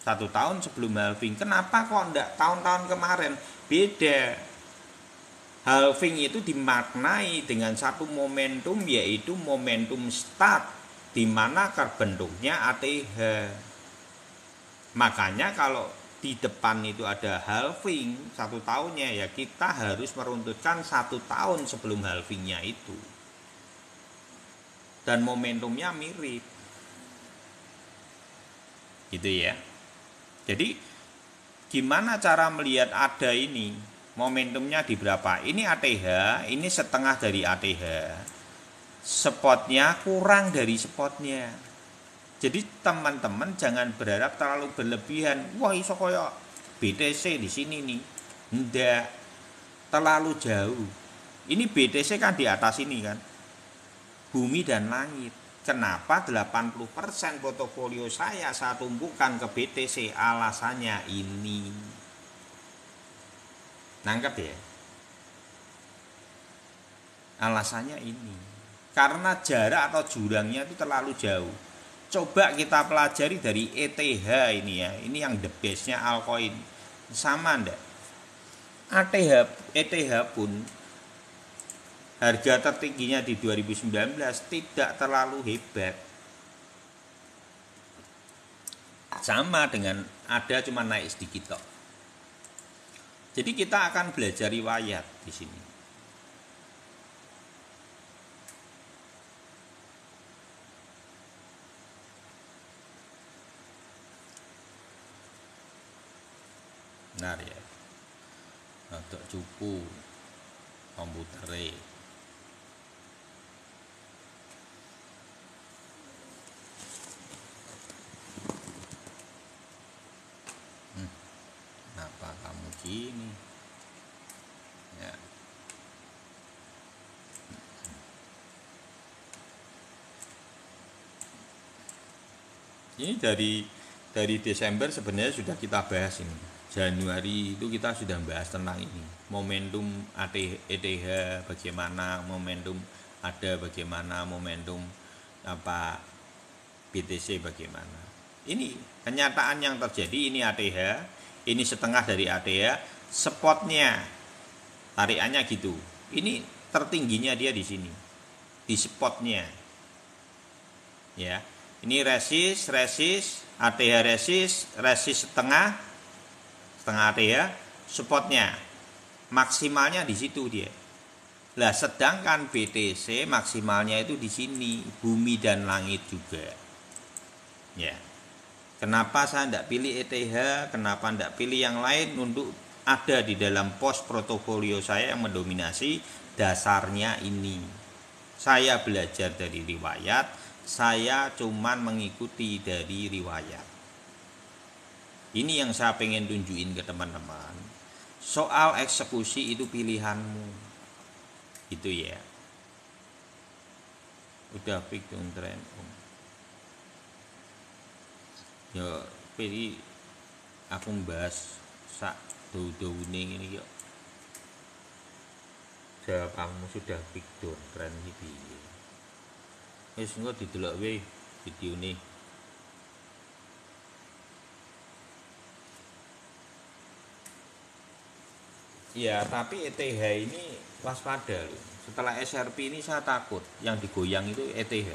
1 tahun sebelum halving. Kenapa kok enggak tahun-tahun kemarin? Beda. Halving itu dimaknai dengan satu momentum, yaitu momentum start, di mana bentuknya ATH. Makanya kalau di depan itu ada halving 1 tahunnya, ya kita harus meruntutkan 1 tahun sebelum halvingnya itu, dan momentumnya mirip gitu ya. Jadi gimana cara melihat ada ini momentumnya di berapa? Ini ATH, ini setengah dari ATH, spotnya kurang dari spotnya. Jadi teman-teman jangan berharap terlalu berlebihan. Wah, iso koyo BTC di sini nih. Ndak, terlalu jauh. Ini BTC kan di atas ini kan. Bumi dan langit. Kenapa 80% portofolio saya tumpukan ke BTC? Alasannya ini. Nangkep ya? Alasannya ini. Karena jarak atau jurangnya itu terlalu jauh. Coba kita pelajari dari ETH ini ya. Ini yang the best-nya altcoin. Sama enggak? ETH pun harga tertingginya di 2019 tidak terlalu hebat. Sama dengan ada cuma naik sedikit kok. Jadi kita akan belajar riwayat di sini. Benar ya. Untuk cupu komputere. Kenapa kamu gini? Ya. Ini dari Desember sebenarnya sudah kita bahas ini. Januari itu kita sudah bahas tentang ini. Momentum ETH bagaimana, momentum ada bagaimana, momentum BTC bagaimana. Ini kenyataan yang terjadi. Ini ATH, ini setengah dari ATH, spotnya tarikannya gitu. Ini tertingginya dia di sini, di spotnya. Ya, ini resist, ATH resist setengah ATH, spotnya maksimalnya di situ dia. Lah sedangkan BTC maksimalnya itu di sini, bumi dan langit juga. Ya. Kenapa saya tidak pilih ETH? Kenapa tidak pilih yang lain untuk ada di dalam pos portofolio saya yang mendominasi? Dasarnya ini. Saya belajar dari riwayat, saya cuman mengikuti dari riwayat. Ini yang saya pengen tunjukin ke teman-teman. Soal eksekusi itu pilihanmu. Itu ya. Udah pick on trend. Ya, pilih aku bahas sak daun-daune ini yuk. Jawabanmu sudah pick down trend iki. Wis engko didelok wae videone. Ya, tapi ETH ini waspada loh. Setelah SRP ini saya takut yang digoyang itu ETH.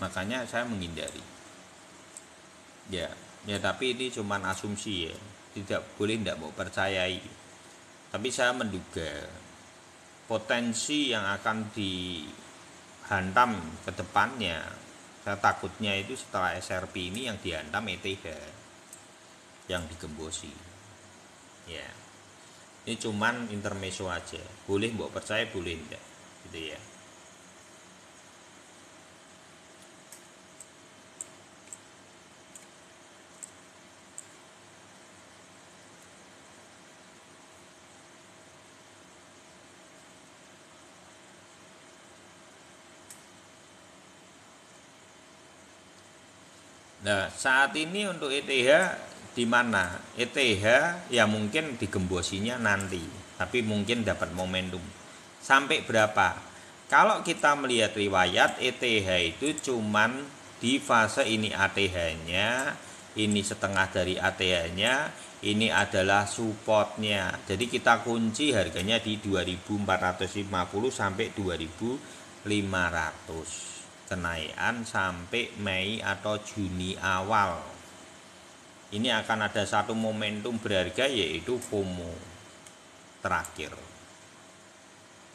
Makanya saya menghindari. Ya, tapi ini cuma asumsi ya. Tidak boleh tidak mau percayai. Tapi saya menduga potensi yang akan hantam ke depannya. Saya takutnya itu setelah SRP ini yang dihantam ETH yang digembosi. Ya. Ini cuman intermezzo aja. Boleh mbok percaya, boleh enggak. Gitu ya. Nah, saat ini untuk ETH di mana? ETH ya mungkin digembosinya nanti, tapi mungkin dapat momentum. Sampai berapa? Kalau kita melihat riwayat ETH itu cuman di fase ini ATH-nya, ini setengah dari ATH-nya, ini adalah supportnya. Jadi kita kunci harganya di 2450 sampai 2500. Kenaikan sampai Mei atau Juni awal. Ini akan ada satu momentum berharga, yaitu FOMO terakhir.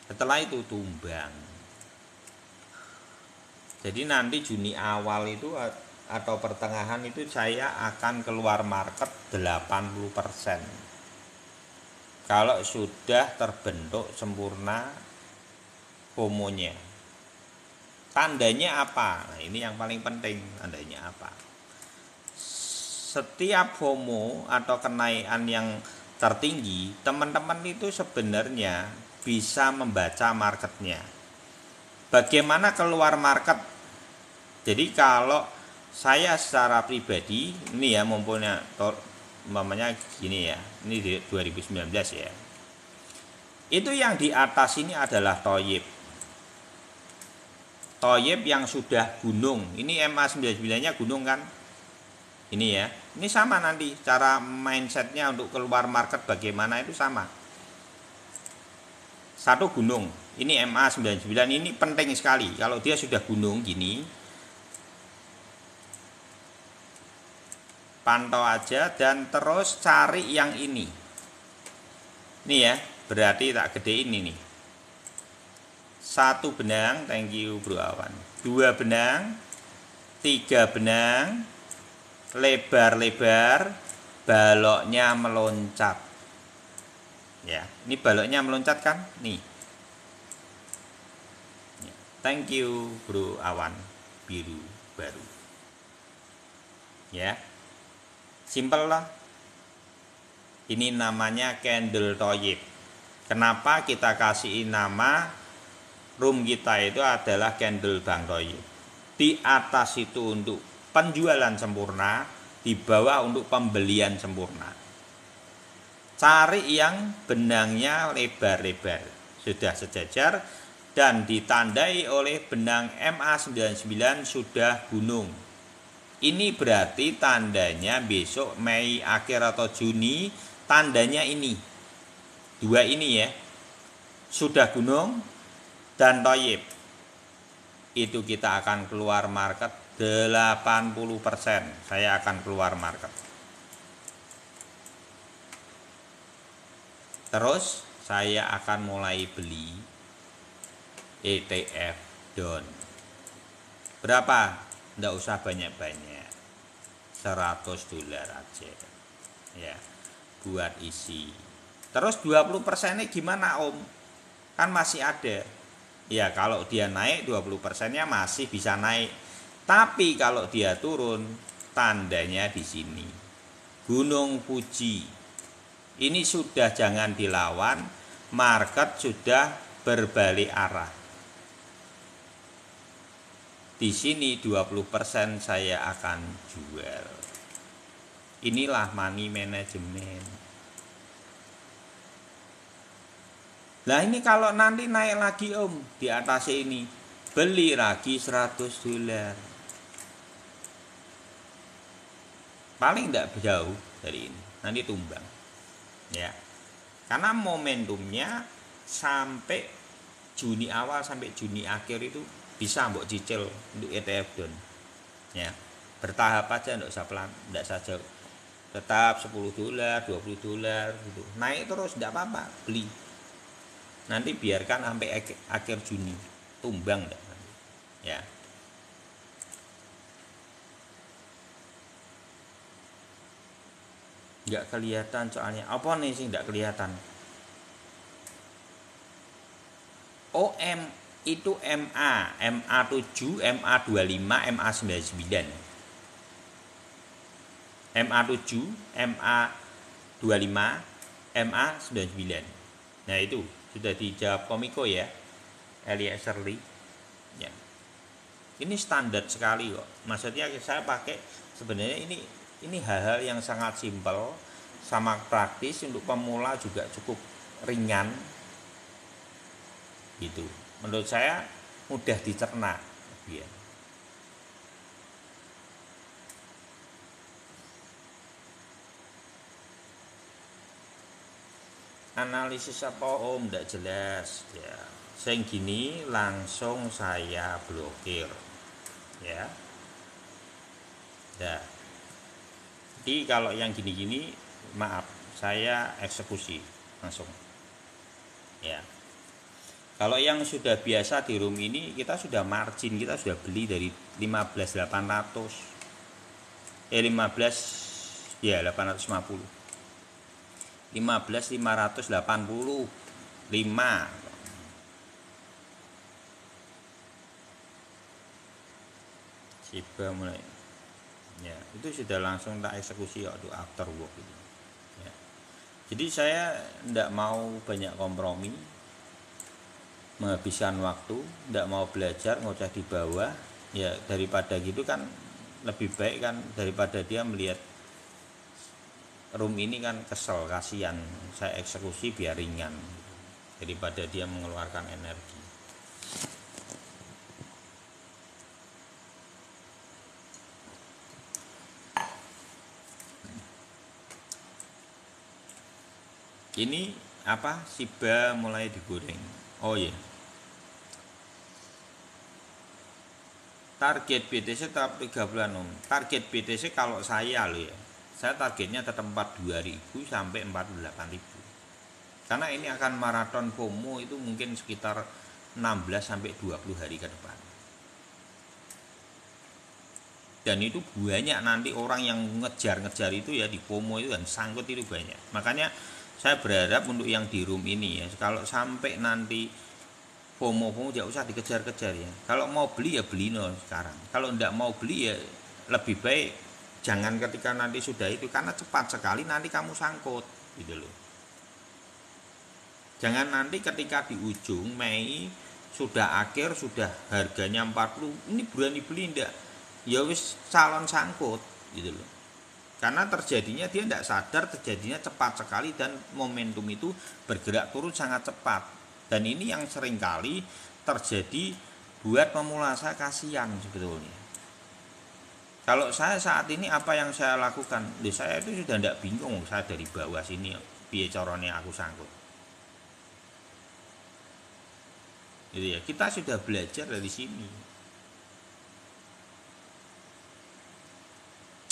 Setelah itu tumbang. Jadi nanti Juni awal itu atau pertengahan itu saya akan keluar market 80%. Kalau sudah terbentuk sempurna FOMO-nya. Tandanya apa? Nah, ini yang paling penting, tandanya apa? Setiap FOMO atau kenaikan yang tertinggi, teman-teman itu sebenarnya bisa membaca marketnya. Bagaimana keluar market? Jadi kalau saya secara pribadi, ini ya umpamanya gini ya, ini di 2019 ya. Itu yang di atas ini adalah Toyib yang sudah gunung. Ini MA99-nya gunung kan? Ini ya. Ini sama nanti cara mindsetnya untuk keluar market bagaimana itu sama. Satu gunung. Ini MA99, ini penting sekali. Kalau dia sudah gunung gini, pantau aja dan terus cari yang ini. Ini ya, berarti tak gedein ini. Satu benang, thank you Bro Awan. 2 benang, 3 benang, lebar-lebar, baloknya meloncat. Ya, ini baloknya meloncat kan? Nih. Thank you Bro Awan biru baru. Ya. Simple lah. Ini namanya candle Toyib. Kenapa kita kasih nama room kita itu adalah candle Bang Toyib. Di atas itu untuk penjualan sempurna, di bawah untuk pembelian sempurna. Cari yang benangnya lebar-lebar, sudah sejajar dan ditandai oleh benang MA99 sudah gunung. Ini berarti tandanya besok Mei akhir atau Juni, tandanya ini. Dua ini ya. Sudah gunung dan Toyib. Itu kita akan keluar market 80%. Saya akan keluar market. Terus saya akan mulai beli ETF DON. Berapa? Nggak usah banyak-banyak, $100 aja ya, buat isi. Terus 20%-nya gimana Om? Kan masih ada ya. Kalau dia naik 20%-nya masih bisa naik, tapi kalau dia turun, tandanya di sini Gunung Fuji. Ini sudah jangan dilawan, market sudah berbalik arah. Di sini 20% saya akan jual. Inilah money management. Nah ini kalau nanti naik lagi Om, di atas ini beli lagi $100. Paling tidak jauh dari ini, nanti tumbang. Ya. Karena momentumnya sampai Juni awal sampai Juni akhir itu bisa mbok cicil untuk ETF DON. Ya. Bertahap aja, enggak usah pelan, enggak saja tetap $10, $20 gitu. Naik terus enggak apa-apa, beli. Nanti biarkan sampai akhir Juni, tumbang enggak. Ya. Nggak kelihatan soalnya. Apa nih sih nggak kelihatan? OM itu MA, MA7, MA25, MA99. MA7, MA25, MA99. Nah, itu sudah dijawab Komiko ya. Eliezer Lee. Ya. Ini standar sekali kok. Maksudnya saya pakai sebenarnya ini hal-hal yang sangat simpel sama praktis, untuk pemula juga cukup ringan gitu. Menurut saya mudah dicerna ya. Analisis apa om? Tidak jelas ya. Sing gini langsung saya blokir ya. Ya. Jadi kalau yang gini-gini maaf, saya eksekusi langsung ya. Kalau yang sudah biasa di room ini, kita sudah margin, kita sudah beli dari 15.800 850 15.585 Shiba mulai ya, itu sudah langsung tak eksekusi waktu after work itu ya. Jadi saya tidak mau banyak kompromi, menghabiskan waktu, tidak mau belajar ngoceh di bawah ya. Daripada gitu kan lebih baik kan, daripada dia melihat room ini kan kesel, kasihan. Saya eksekusi biar ringan daripada dia mengeluarkan energi. Ini apa? Shiba mulai digoreng. Oh iya. Target BTC tetap 3 bulan om. Target BTC kalau saya loh ya, saya targetnya tetap 42.000 sampai 48.000. Karena ini akan maraton FOMO itu mungkin sekitar 16 sampai 20 hari ke depan. Dan itu banyak nanti orang yang ngejar-ngejar itu ya, di FOMO itu, dan sangkut itu banyak. Makanya saya berharap untuk yang di room ini ya, kalau sampai nanti FOMO jangan usah dikejar-kejar ya. Kalau mau beli ya beli no sekarang. Kalau tidak mau beli ya lebih baik jangan ketika nanti sudah itu, karena cepat sekali nanti kamu sangkut gitu loh. Jangan nanti ketika di ujung Mei sudah akhir, sudah harganya 40, ini berani beli ndak? Ya wis calon sangkut gitu loh. Karena terjadinya dia tidak sadar, terjadinya cepat sekali dan momentum itu bergerak turun sangat cepat. Dan ini yang seringkali terjadi buat pemula. Saya kasihan sebetulnya. Kalau saya saat ini apa yang saya lakukan? Saya itu sudah tidak bingung, saya dari bawah sini piye carane aku sangkut. Gitu ya. Kita sudah belajar dari sini.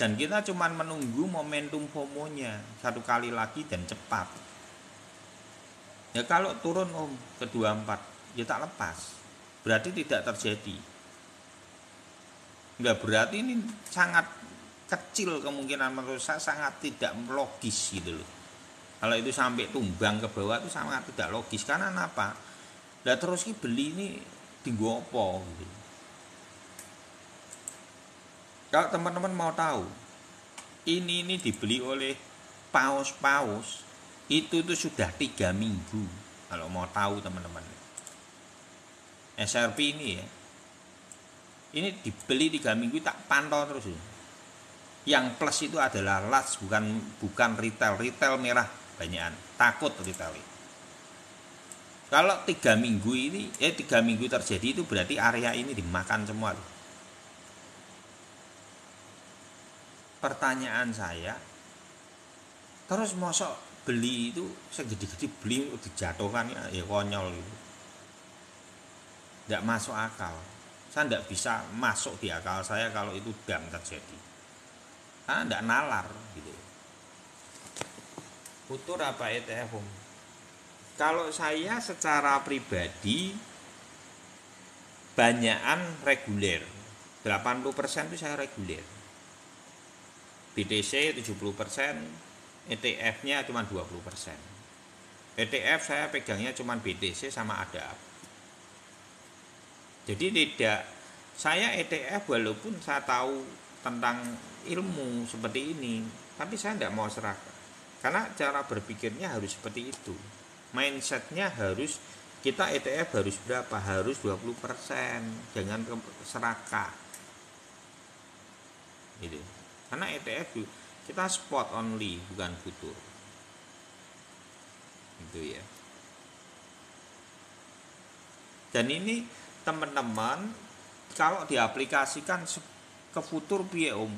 Dan kita cuma menunggu momentum FOMO-nya satu kali lagi dan cepat. Ya kalau turun om ke 24 ya tak lepas, berarti tidak terjadi. Enggak, berarti ini sangat kecil kemungkinan, menurut saya sangat tidak logis gitu loh. Kalau itu sampai tumbang ke bawah itu sangat tidak logis. Karena apa? Nah terus beli ini tinggal apa gitu. Kalau teman-teman mau tahu, ini dibeli oleh paus-paus itu tuh sudah 3 minggu. Kalau mau tahu teman-teman, SRP ini ya, ini dibeli 3 minggu, tak pantau terus ya. Yang plus itu adalah large, bukan retail merah banyakan, takut retail. Kalau 3 minggu ini 3 minggu terjadi itu berarti area ini dimakan semua tuh. Pertanyaan saya, terus mosok beli itu segede-gede beli dijatuhkan ya konyol gitu. Tidak masuk akal. Saya tidak bisa masuk di akal saya kalau itu dam terjadi. Karena tidak nalar gitu. Futur apa ETF om? Kalau saya secara pribadi kebanyakan reguler. 80% itu saya reguler. BTC 70%, ETF-nya cuma 20%. ETF saya pegangnya cuma BTC sama ADAP. Jadi tidak, saya ETF walaupun saya tahu tentang ilmu seperti ini, tapi saya tidak mau serakah. Karena cara berpikirnya harus seperti itu. Mindsetnya harus, kita ETF harus berapa? Harus 20%, jangan serakah. Gitu. Karena ETF kita spot only, bukan futur. Gitu ya. Dan ini teman-teman kalau diaplikasikan ke futur piye Om?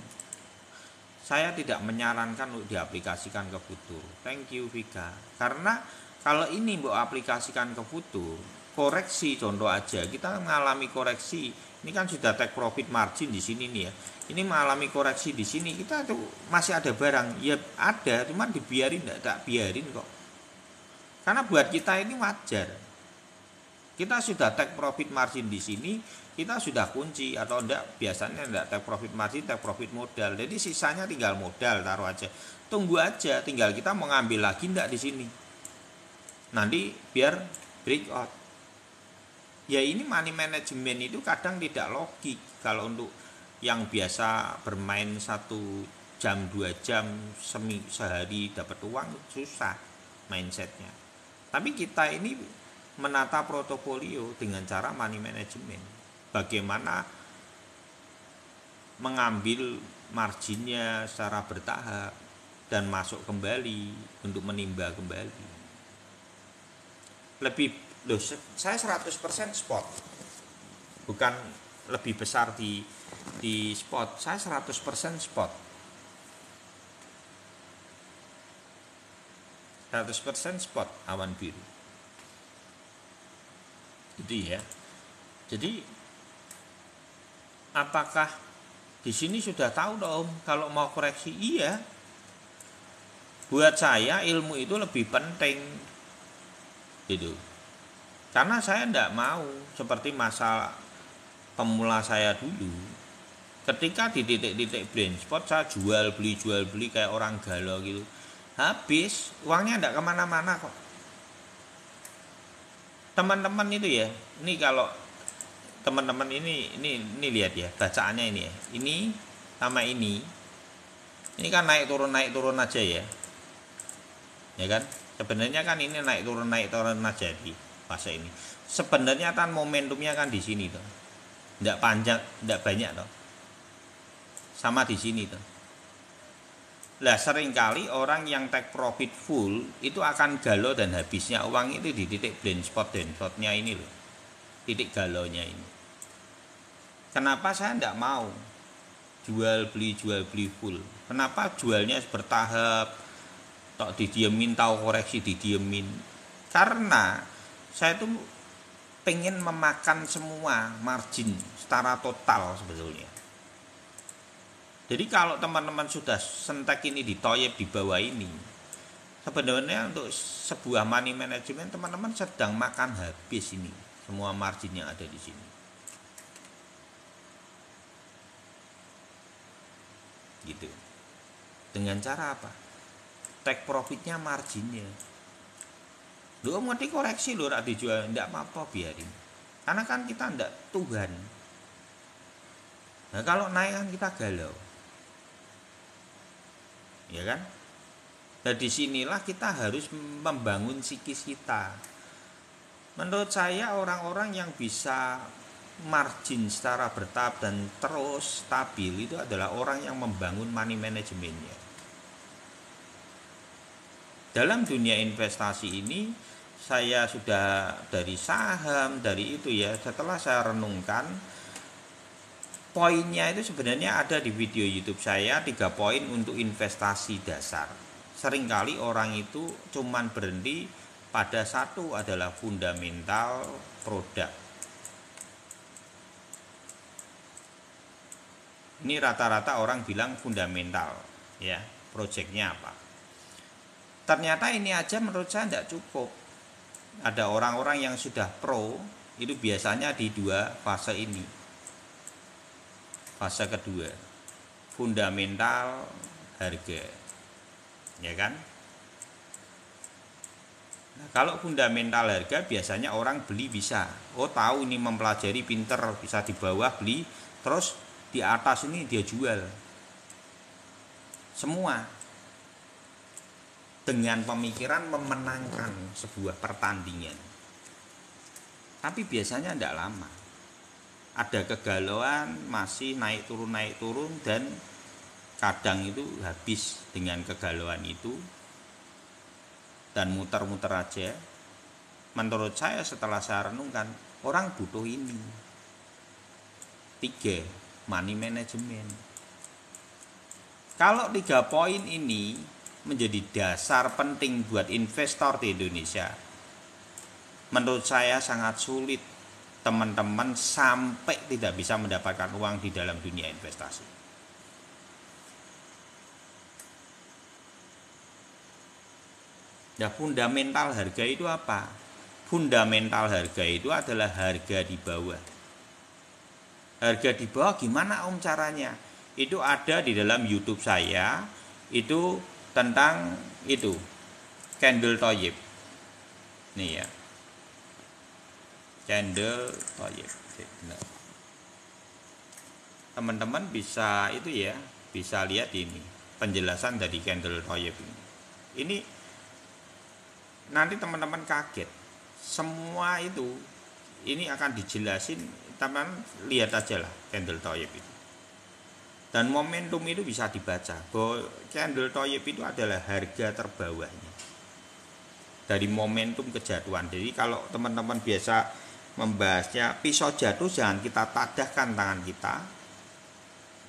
Saya tidak menyarankan untuk diaplikasikan ke futur. Thank you Vika. Karena kalau ini mau aplikasikan ke futur, koreksi contoh aja, kita mengalami koreksi. Ini kan sudah take profit margin di sini nih ya. Ini mengalami koreksi di sini, kita tuh masih ada barang. Ya ada, cuman dibiarin, enggak biarin kok. Karena buat kita ini wajar. Kita sudah take profit margin di sini, kita sudah kunci atau enggak, biasanya enggak take profit margin, take profit modal. Jadi sisanya tinggal modal, taruh aja. Tunggu aja, tinggal kita mau ngambil lagi enggak di sini. Nanti biar breakout. Ya ini money management itu kadang tidak logik. Kalau untuk yang biasa bermain 1 jam 2 jam sehari dapat uang susah mindsetnya. Tapi kita ini menata portofolio dengan cara money management. Bagaimana mengambil marginnya secara bertahap dan masuk kembali untuk menimba kembali. Saya 100% spot. Bukan lebih besar di spot. Saya 100% spot. 100% spot awan biru. Itu ya. Jadi apakah di sini sudah tahu dong kalau mau koreksi? Iya. Buat saya ilmu itu lebih penting. Gitu. Karena saya tidak mau seperti masa pemula saya dulu. Ketika di titik-titik blind spot saya jual beli kayak orang galau gitu. Habis uangnya tidak kemana-mana kok. Teman-teman itu ya, ini kalau teman-teman ini lihat ya bacaannya ini ya. Ini sama ini kan naik turun aja ya. Ya kan? Sebenarnya kan ini naik turun aja di fase ini. Sebenarnya kan momentumnya kan di sini tuh. Enggak panjang, enggak banyak toh. Sama di sini tuh. Lah seringkali orang yang take profit full itu akan galau dan habisnya uang itu di titik blind spot dan shotnya ini loh. Titik galaunya ini. Kenapa saya enggak mau jual beli full? Kenapa jualnya bertahap? Tok didiemin, tahu koreksi didiemin. Karena saya tuh pengen memakan semua margin secara total sebetulnya. Jadi kalau teman-teman sudah sentek ini ditoyep di bawah ini, sebenarnya untuk sebuah money management teman-teman sedang makan habis ini semua margin yang ada di sini. Gitu. Dengan cara apa? Take profitnya marginnya. Lu mau dikoreksi lu rak dijual, enggak apa-apa biarin. Karena kan kita enggak Tuhan. Nah kalau naik kan kita galau. Ya kan? Dan disinilah kita harus membangun psikis kita. Menurut saya orang-orang yang bisa margin secara bertahap dan terus stabil itu adalah orang yang membangun money managementnya. Dalam dunia investasi ini saya sudah dari saham, dari itu ya, setelah saya renungkan poinnya itu sebenarnya ada di video YouTube saya 3 poin untuk investasi dasar. Seringkali orang itu cuman berhenti pada satu adalah fundamental produk. Ini rata-rata orang bilang fundamental ya, proyeknya apa. Ternyata ini aja menurut saya tidak cukup. Ada orang-orang yang sudah pro itu biasanya di dua fase ini. Fase kedua, fundamental harga, ya kan? Nah, kalau fundamental harga biasanya orang beli bisa, oh tahu ini mempelajari pinter, bisa di bawah beli, terus di atas ini dia jual. Semua dengan pemikiran memenangkan sebuah pertandingan. Tapi biasanya tidak lama. Ada kegalauan, masih naik turun dan kadang itu habis dengan kegalauan itu dan muter-muter aja. Menurut saya setelah saya renungkan, orang butuh ini. 3, money management. Kalau 3 poin ini menjadi dasar penting buat investor di Indonesia, menurut saya sangat sulit teman-teman sampai tidak bisa mendapatkan uang di dalam dunia investasi. Nah, fundamental harga itu apa? Fundamental harga itu adalah harga di bawah. Harga di bawah gimana om caranya? Itu ada di dalam YouTube saya, itu tentang itu candle Thoyib. Nih ya, candle Thoyib. Teman-teman bisa itu ya, bisa lihat ini penjelasan dari candle Thoyib ini. Ini nanti teman-teman kaget, semua itu ini akan dijelasin, teman lihat aja lah candle Thoyib itu. Dan momentum itu bisa dibaca bahwa candle Thoyib itu adalah harga terbawahnya dari momentum kejatuhan. Jadi kalau teman-teman biasa membahasnya pisau jatuh, jangan kita tadahkan tangan kita,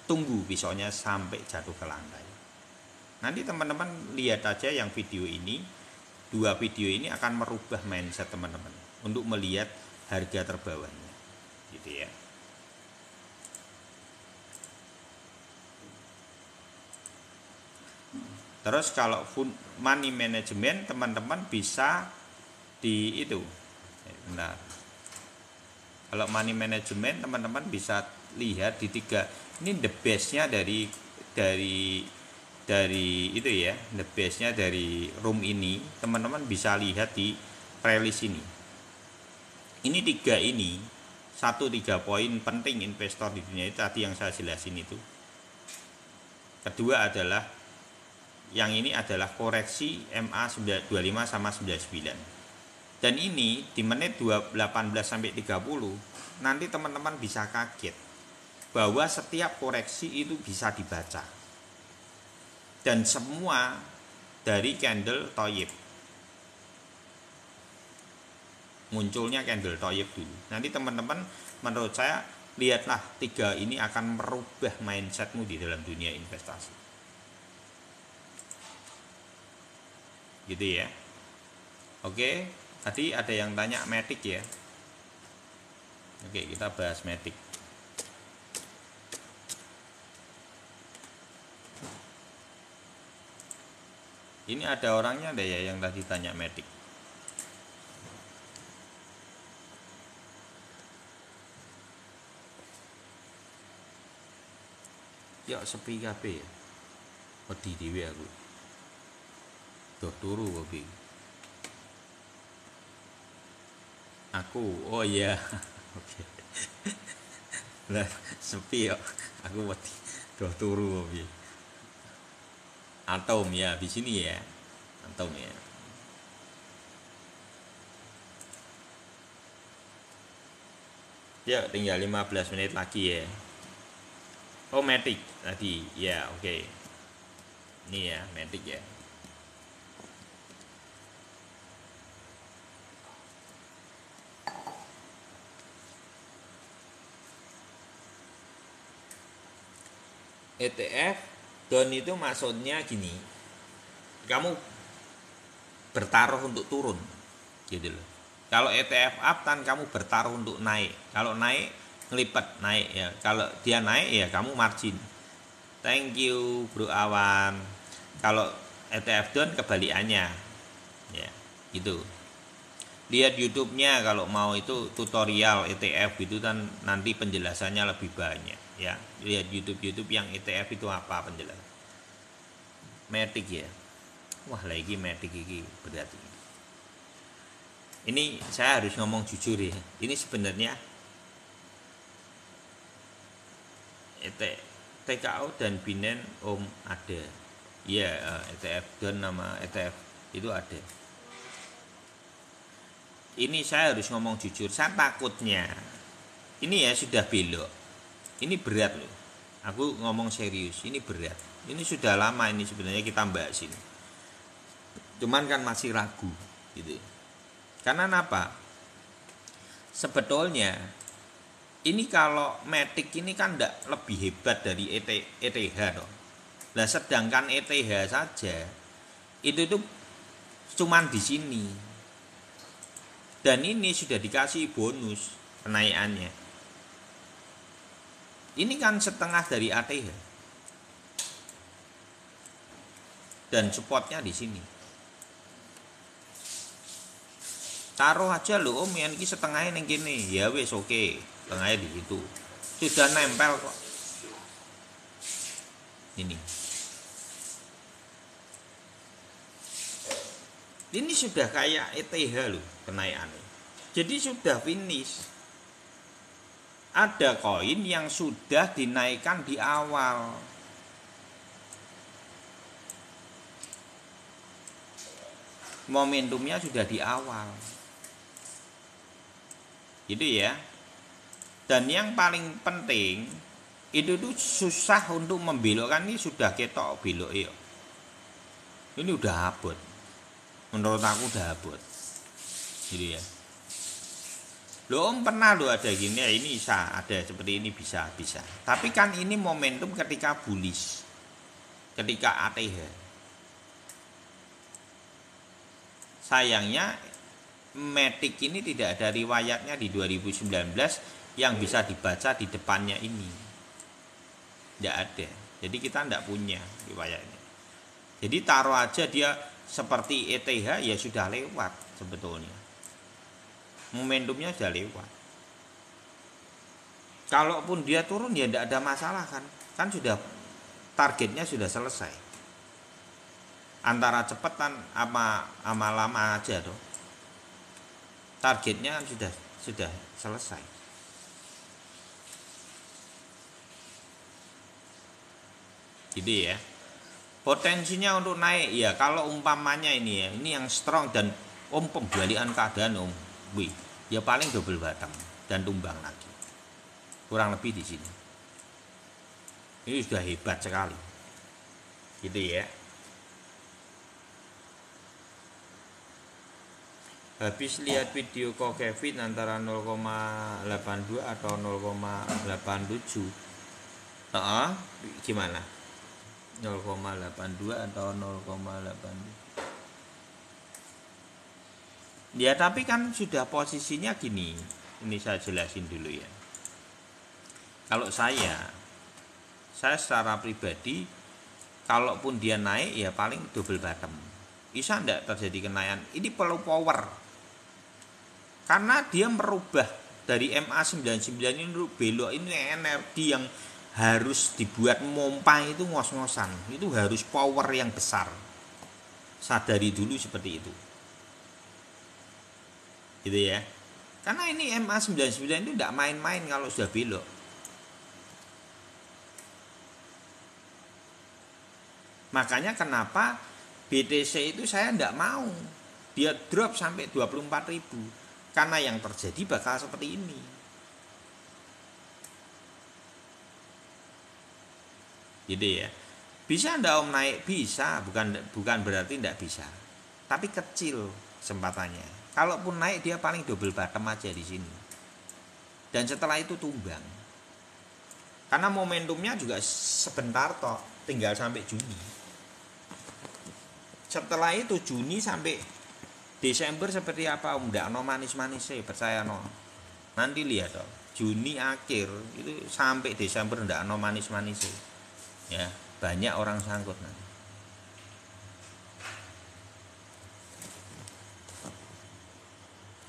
tunggu pisaunya sampai jatuh ke lantai. Nanti teman-teman lihat aja yang video ini, 2 video ini akan merubah mindset teman-teman untuk melihat harga terbawahnya, gitu ya. Terus kalau money management teman-teman bisa di itu. Benar. Kalau money management teman-teman bisa lihat di 3. Ini the best-nya dari itu ya, the best-nya dari room ini teman-teman bisa lihat di playlist ini. Ini 3 ini, 3 poin penting investor di dunia itu tadi yang saya jelasin itu. Kedua adalah yang ini adalah koreksi MA 25 sama 99. Dan ini di menit 18 sampai 30 nanti teman-teman bisa kaget bahwa setiap koreksi itu bisa dibaca. Dan semua dari candle Thoyib. Munculnya candle Thoyib dulu. Nanti teman-teman menurut saya lihatlah 3 ini akan merubah mindsetmu di dalam dunia investasi. Gitu ya. Oke, tadi ada yang tanya Matic ya. Oke, kita bahas Matic. Ini ada orangnya ada ya yang tadi tanya Matic. Ya sepi kabeh ya. Wedi dhewe aku. Duh turu kopi. Aku, oh iya. Oke. Lah sepi ya. Aku wedi. Duh turu kopi. Atom ya di sini ya. Atom ya. Ya tinggal 15 menit lagi ya. Oh Matic tadi ya oke. Ini ya Matic ya. ETF down itu maksudnya gini, kamu bertaruh untuk turun gitu loh. Kalau ETF up kan kamu bertaruh untuk naik, kalau naik ngelipat naik ya, kalau dia naik ya kamu margin. Thank you Bro Awan. Kalau ETF down kebalikannya ya gitu. lihat YouTube-nya kalau mau, itu tutorial ETF itu kan nanti penjelasannya lebih banyak ya. Lihat YouTube yang ETF itu apa penjelasan. Matic ya. Wah, lagi Matic ini berarti. Ini saya harus ngomong jujur ya. Ini sebenarnya TKO dan Binance Om ada. Ya, ETF dan nama ETF itu ada. Ini saya harus ngomong jujur, saya takutnya ini ya sudah belok. Ini berat loh. Aku ngomong serius, ini berat. Ini sudah lama ini sebenarnya kita bahas ini. Cuman kan masih ragu gitu. Karena apa? Sebetulnya ini kalau Matic ini kan tidak lebih hebat dari ETH dong. Nah, sedangkan ETH saja itu tuh cuman di sini. Dan ini sudah dikasih bonus kenaikannya. Ini kan setengah dari ATH. Dan supportnya di sini. Taruh aja loh Om, yang ini setengahnya yang gini. Ya wes oke, setengahnya di situ. Sudah nempel kok. Ini. Ini sudah kayak ETH loh kenaikannya. Jadi sudah finish. Ada koin yang sudah dinaikkan di awal. Momentumnya sudah di awal. Gitu ya. Dan yang paling penting itu tuh susah untuk membelokkan, ini sudah ketok belok ya. Ini udah abot. Menurut aku udah abot. Gitu ya. Loh Om pernah loh ada gini ya, ini bisa ada seperti ini, bisa. Tapi kan ini momentum ketika bullish, ketika ATH. Sayangnya Matic ini tidak ada riwayatnya di 2019 yang bisa dibaca di depannya ini. Tidak ada. Jadi kita tidak punya riwayatnya. Jadi taruh aja dia seperti ETH ya sudah lewat sebetulnya. Momentumnya sudah lewat. Kalaupun dia turun ya tidak ada masalah kan. Kan sudah targetnya sudah selesai. Antara cepetan ama lama aja tuh. Targetnya kan sudah selesai. Gitu ya. Potensinya untuk naik ya kalau umpamanya ini ya, ini yang strong dan pembalikan keadaan wih, ya paling double bottom dan tumbang lagi. Kurang lebih di sini. Ini sudah hebat sekali. Gitu ya. Habis lihat video kok Kevin antara 0,82 atau 0,87. Gimana? 0,82 atau 0,82. Ya tapi kan sudah posisinya gini. Ini saya jelasin dulu ya. Kalau saya secara pribadi, kalaupun dia naik ya paling double bottom. Bisa enggak terjadi kenaikan? Ini perlu power. Karena dia merubah dari MA99 ini belok, ini energi yang harus dibuat mompa itu ngos-ngosan. Itu harus power yang besar. Sadari dulu seperti itu. Gitu ya. Karena ini MA99 itu tidak main-main kalau sudah belok. Makanya kenapa BTC itu saya tidak mau dia drop sampai 24.000. Karena yang terjadi bakal seperti ini. Gitu ya. Bisa enggak Om naik? Bisa, bukan berarti enggak bisa. Tapi kecil kesempatannya. Kalaupun naik dia paling double bottom aja di sini. Dan setelah itu tumbang. Karena momentumnya juga sebentar toh, tinggal sampai Juni. Setelah itu Juni sampai Desember seperti apa Om? Nggak no manis-manis sih, percaya no. Nanti lihat toh, Juni akhir itu sampai Desember nggak no manis-manis sih. Ya, banyak orang sangkut nanti.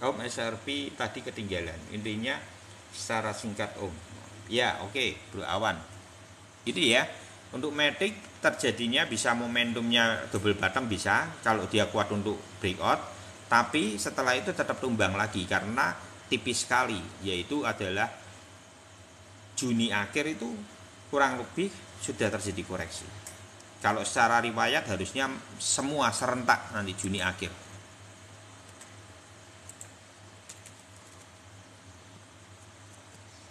Om SRP tadi ketinggalan. Intinya secara singkat Om. Ya, oke, Bro Awan. Itu ya. Untuk Matic terjadinya bisa momentumnya double bottom bisa kalau dia kuat untuk breakout, tapi setelah itu tetap tumbang lagi karena tipis sekali, yaitu adalah Juni akhir itu kurang lebih sudah terjadi koreksi. Kalau secara riwayat harusnya semua serentak nanti Juni akhir.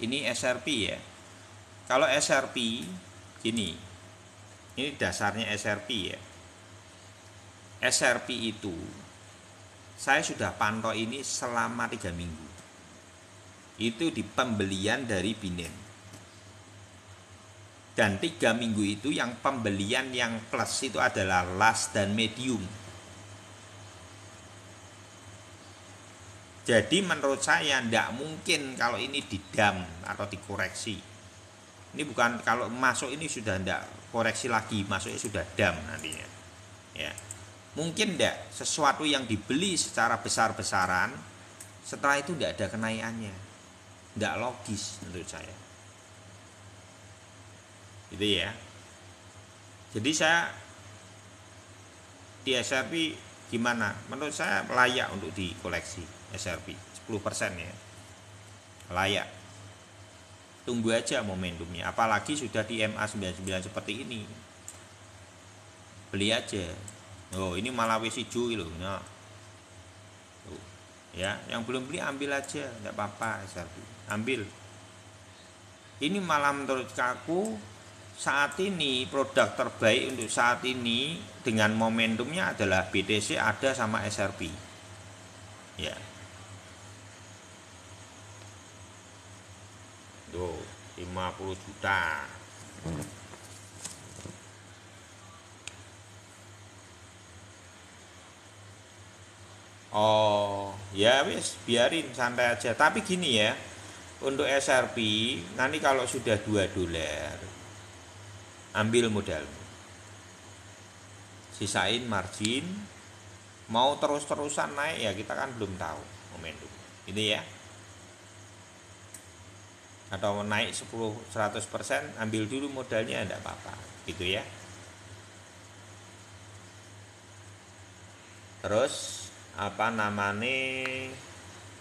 Ini SRP ya. Kalau SRP gini, ini dasarnya SRP ya. SRP itu saya sudah pantau ini selama 3 minggu. Itu di pembelian dari Binance. Dan 3 minggu itu yang pembelian yang plus itu adalah last dan medium. Jadi menurut saya tidak mungkin kalau ini didam atau dikoreksi. Ini bukan kalau masuk ini sudah tidak koreksi lagi, masuknya sudah dam nantinya. Ya. Mungkin tidak sesuatu yang dibeli secara besar-besaran, setelah itu tidak ada kenaikannya. Tidak logis menurut saya. Gitu ya. Jadi saya di SRP gimana? Menurut saya layak untuk dikoleksi. SRP 10% ya, layak. Tunggu aja momentumnya, apalagi sudah di MA99 seperti ini, beli aja. Oh ini malah wis hijau loh, nah. Ya, yang belum beli ambil aja, nggak apa-apa SRP, ambil. Ini malah menurut aku saat ini produk terbaik untuk saat ini dengan momentumnya adalah BTC ada sama SRP. Ya. Tuh, 50 juta. Oh, ya wis biarin santai aja. Tapi gini ya, untuk SRP nanti kalau sudah $2, ambil modal. Sisain margin. Mau terus-terusan naik ya kita kan belum tahu momentum. Ini ya. Atau naik 10-100% ambil dulu modalnya enggak apa-apa gitu ya. Terus apa namanya,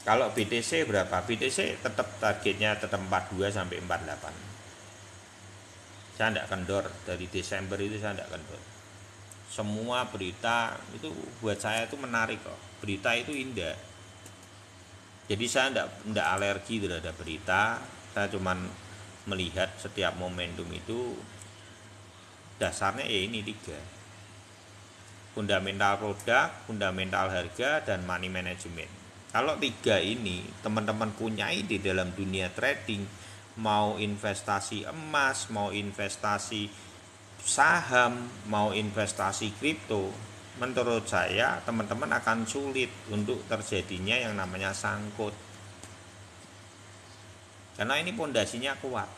kalau BTC berapa? BTC tetap targetnya tetap 42 sampai 48. Saya enggak kendor dari Desember itu, saya enggak kendor. Semua berita itu buat saya itu menarik kok. Berita itu indah. Jadi saya enggak alergi terhadap berita. Saya cuman melihat setiap momentum itu dasarnya ya ini 3. Fundamental produk, fundamental harga, dan money management. Kalau 3 ini teman-teman punyai di dalam dunia trading, mau investasi emas, mau investasi saham, mau investasi kripto, menurut saya teman-teman akan sulit untuk terjadinya yang namanya sangkut. Karena ini pondasinya kuat.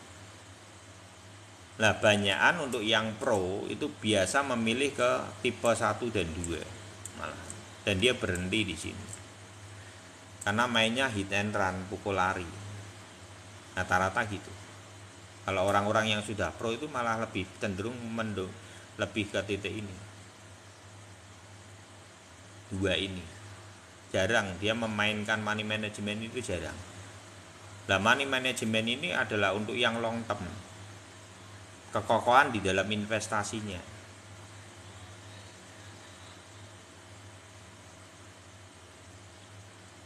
Nah, banyakan untuk yang pro itu biasa memilih ke tipe 1 dan 2 malah. Dan dia berhenti di sini. Karena mainnya hit and run, pukul lari. Rata-rata gitu. Kalau orang-orang yang sudah pro itu malah lebih cenderung lebih ke titik ini. 2 ini. Jarang dia memainkan money management, itu jarang. Nah, money management ini adalah untuk yang long term, kekokohan di dalam investasinya.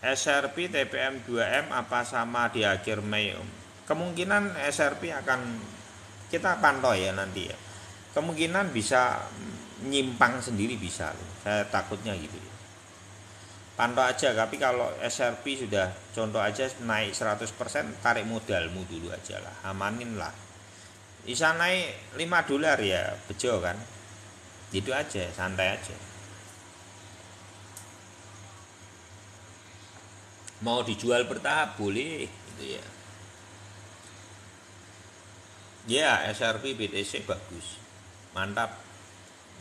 SRP TPM 2M apa sama di akhir Mei? Kemungkinan SRP akan kita pantau ya nanti ya. Kemungkinan bisa nyimpang sendiri bisa. Saya takutnya gitu. Pantau aja, tapi kalau SRP sudah contoh aja naik 100%, tarik modalmu dulu aja lah, amanin lah. Bisa naik $5 ya bejo kan, gitu aja, santai aja. Mau dijual bertahap boleh gitu ya. Ya SRP BTC bagus, mantap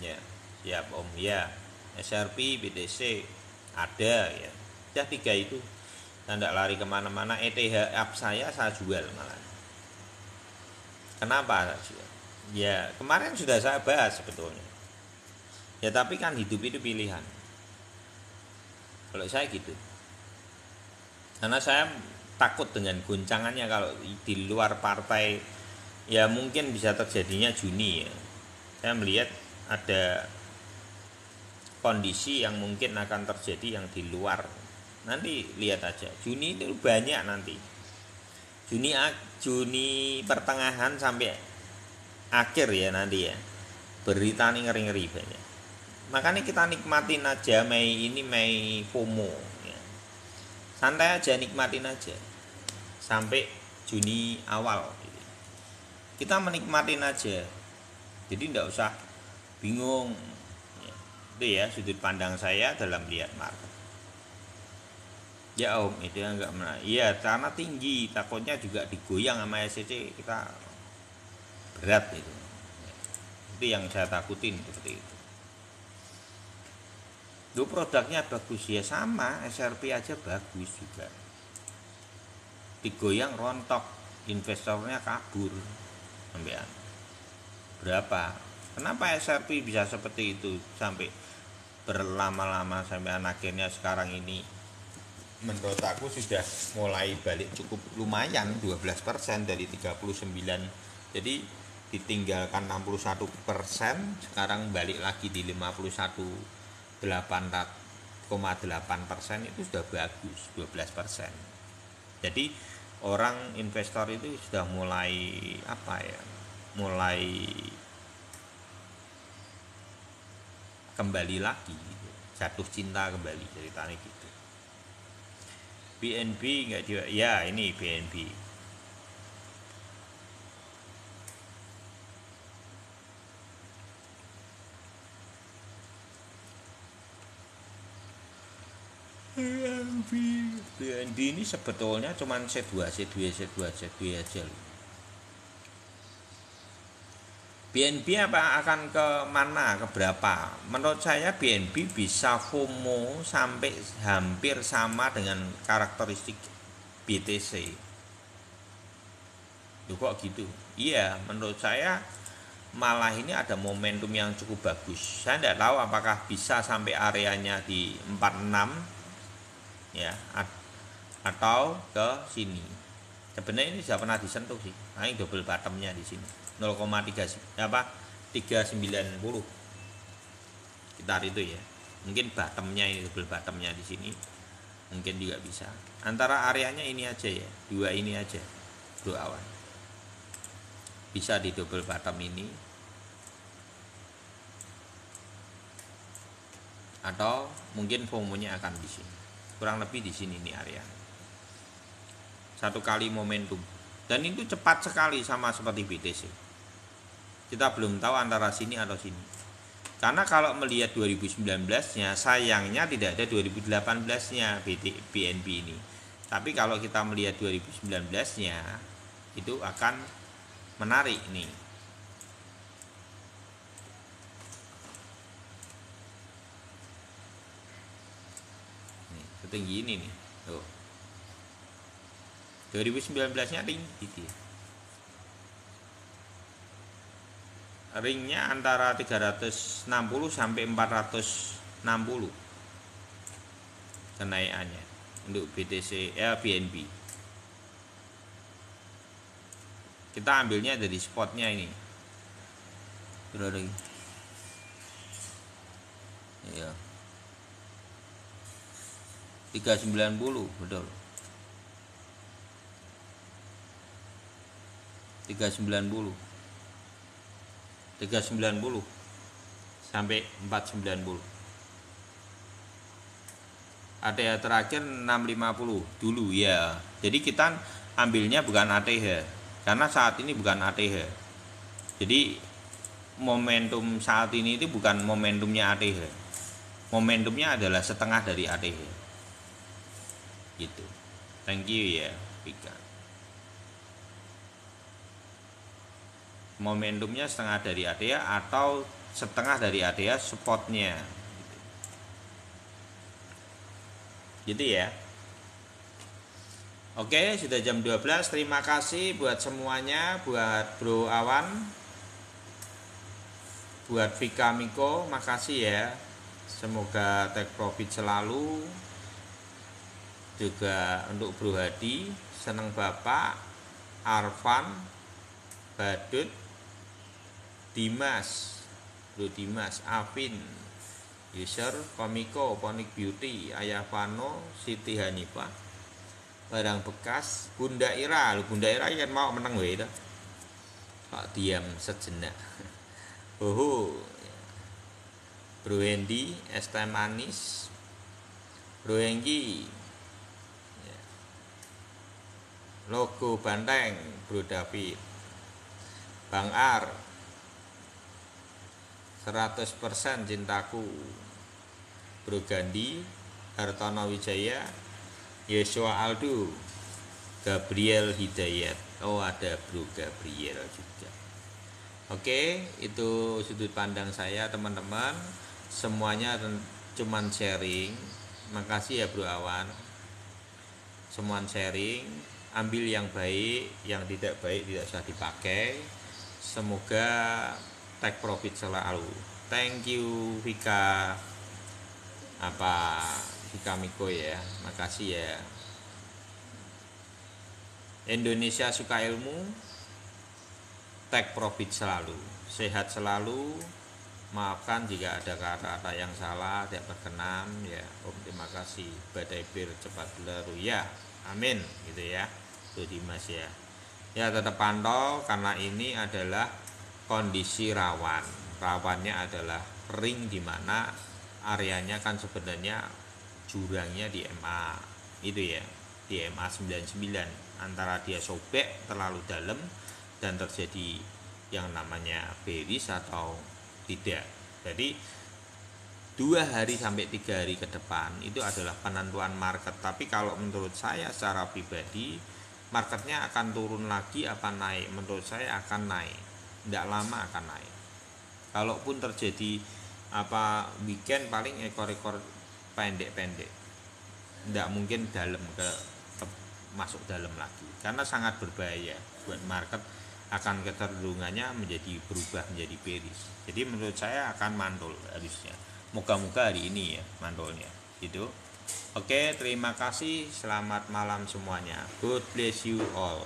ya, siap Om ya. SRP BTC ada ya, 3 itu Saya tidak lari kemana-mana. ETH up saya jual malah. Kenapa saya jual? Ya kemarin sudah saya bahas sebetulnya. Ya tapi kan hidup itu pilihan. Kalau saya gitu. Karena saya takut dengan goncangannya kalau di luar partai. Ya mungkin bisa terjadinya Juni ya. Saya melihat ada kondisi yang mungkin akan terjadi yang di luar. Nanti lihat aja. Juni itu banyak nanti. Juni pertengahan sampai akhir ya nanti ya. Berita ini ngeri-ngeri banyak. Makanya kita nikmatin aja Mei ini, Mei FOMO ya. Santai aja, nikmatin aja sampai Juni awal gitu. Kita menikmatin aja. Jadi tidak usah bingung ya. Itu ya sudut pandang saya dalam lihat market. Ya Om, itu yang enggak menarik. Iya, karena tinggi, takutnya juga digoyang sama SCC, kita berat itu. Itu yang saya takutin seperti itu. Lu produknya bagus ya, sama SRP aja bagus juga. Digoyang rontok, investornya kabur. Sampean. Berapa? Kenapa SRP bisa seperti itu sampai berlama-lama sampai akhirnya sekarang ini menurut aku sudah mulai balik cukup lumayan 12% dari 39. Jadi ditinggalkan 61%, sekarang balik lagi di 51,8% itu sudah bagus 12%. Jadi orang investor itu sudah mulai apa ya? Mulai kembali lagi, jatuh cinta kembali ceritanya gitu. BNB enggak juga. Ya, ini BNB. BNB ini sebetulnya cuman C2 aja loh. BNB apa akan ke mana, ke berapa? Menurut saya BNB bisa FOMO sampai hampir sama dengan karakteristik BTC. Loh kok gitu? Iya, menurut saya malah ini ada momentum yang cukup bagus. Saya tidak tahu apakah bisa sampai areanya di 46 ya atau ke sini. Sebenarnya ini sudah pernah disentuh sih. Nah, ini double bottomnya di sini. 0,3 390 sekitar itu ya. Mungkin bottomnya ini, double bottomnya di sini mungkin juga bisa. Antara areanya ini aja ya, dua ini aja bro awan. Bisa di double bottom ini atau mungkin FOMO-nya akan di sini. Kurang lebih di sini nih area. Satu kali momentum. Dan itu cepat sekali sama seperti BTC. Kita belum tahu antara sini atau sini. Karena kalau melihat 2019-nya, sayangnya tidak ada 2018-nya BNB ini. Tapi kalau kita melihat 2019-nya, itu akan menarik nih. Nih, setinggi ini nih. Tuh. 2019-nya tinggi dia. Ringnya antara 360 sampai 460 kenaikannya untuk BTC BNB. Kita ambilnya dari spotnya ini. Berapa lagi? Iya. 390 betul. 390 sampai 490. ATH terakhir 650 dulu ya. Jadi kita ambilnya bukan ATH karena saat ini bukan ATH. Jadi momentum saat ini itu bukan momentumnya ATH. Momentumnya adalah setengah dari ATH. Gitu. Thank you ya, Pika. Momentumnya setengah dari ATH atau setengah dari ATH spotnya gitu ya. Oke, sudah jam 12. Terima kasih buat semuanya, buat Bro Awan, buat Vika Miko, makasih ya. Semoga take profit selalu. Juga untuk Bro Hadi, seneng Bapak, Arfan, Badut, Dimas, Bro Dimas, Afin, User, Komiko, Ponik Beauty, Ayah Pano, Siti Hanifah, Barang Bekas, Bunda Ira. Bunda Ira kan mau menang wae dah. Kok diam sejenak. Bro Hendy, es teh manis, Bro Hengki, logo Banteng, Bro David, Bang Ar, 100% cintaku, Bro Gandhi, Hartono Wijaya, Yesua Aldo, Gabriel Hidayat. Oh, ada Bro Gabriel juga. Oke, itu sudut pandang saya teman-teman. Semuanya cuman sharing. Makasih ya Bro Awan. Semuanya sharing. Ambil yang baik, yang tidak baik tidak usah dipakai. Semoga take profit selalu. Thank you Vika Vika Miko ya. Makasih ya. Indonesia suka ilmu, take profit selalu, sehat selalu. Maafkan jika ada kata-kata yang salah, tidak berkenan ya. Terima kasih. Badai bir cepat berlalu ya. Amin gitu ya. Tuh Dimas ya. Ya tetap pantau karena ini adalah kondisi rawan. Rawannya adalah ring di mana areanya kan sebenarnya jurangnya di MA itu ya. Di MA 99 antara dia sobek terlalu dalam dan terjadi yang namanya bearish atau tidak. Jadi 2 hari sampai 3 hari ke depan itu adalah penentuan market. Tapi kalau menurut saya secara pribadi, marketnya akan turun lagi apa naik? Menurut saya akan naik, tidak lama akan naik. Kalaupun terjadi weekend paling ekor-ekor pendek-pendek, tidak mungkin dalam masuk dalam lagi karena sangat berbahaya buat market. Akan kecenderungannya berubah menjadi bearish. Jadi menurut saya akan mantul harusnya. Moga-moga hari ini ya mantulnya gitu. Oke, terima kasih. Selamat malam semuanya. God bless you all.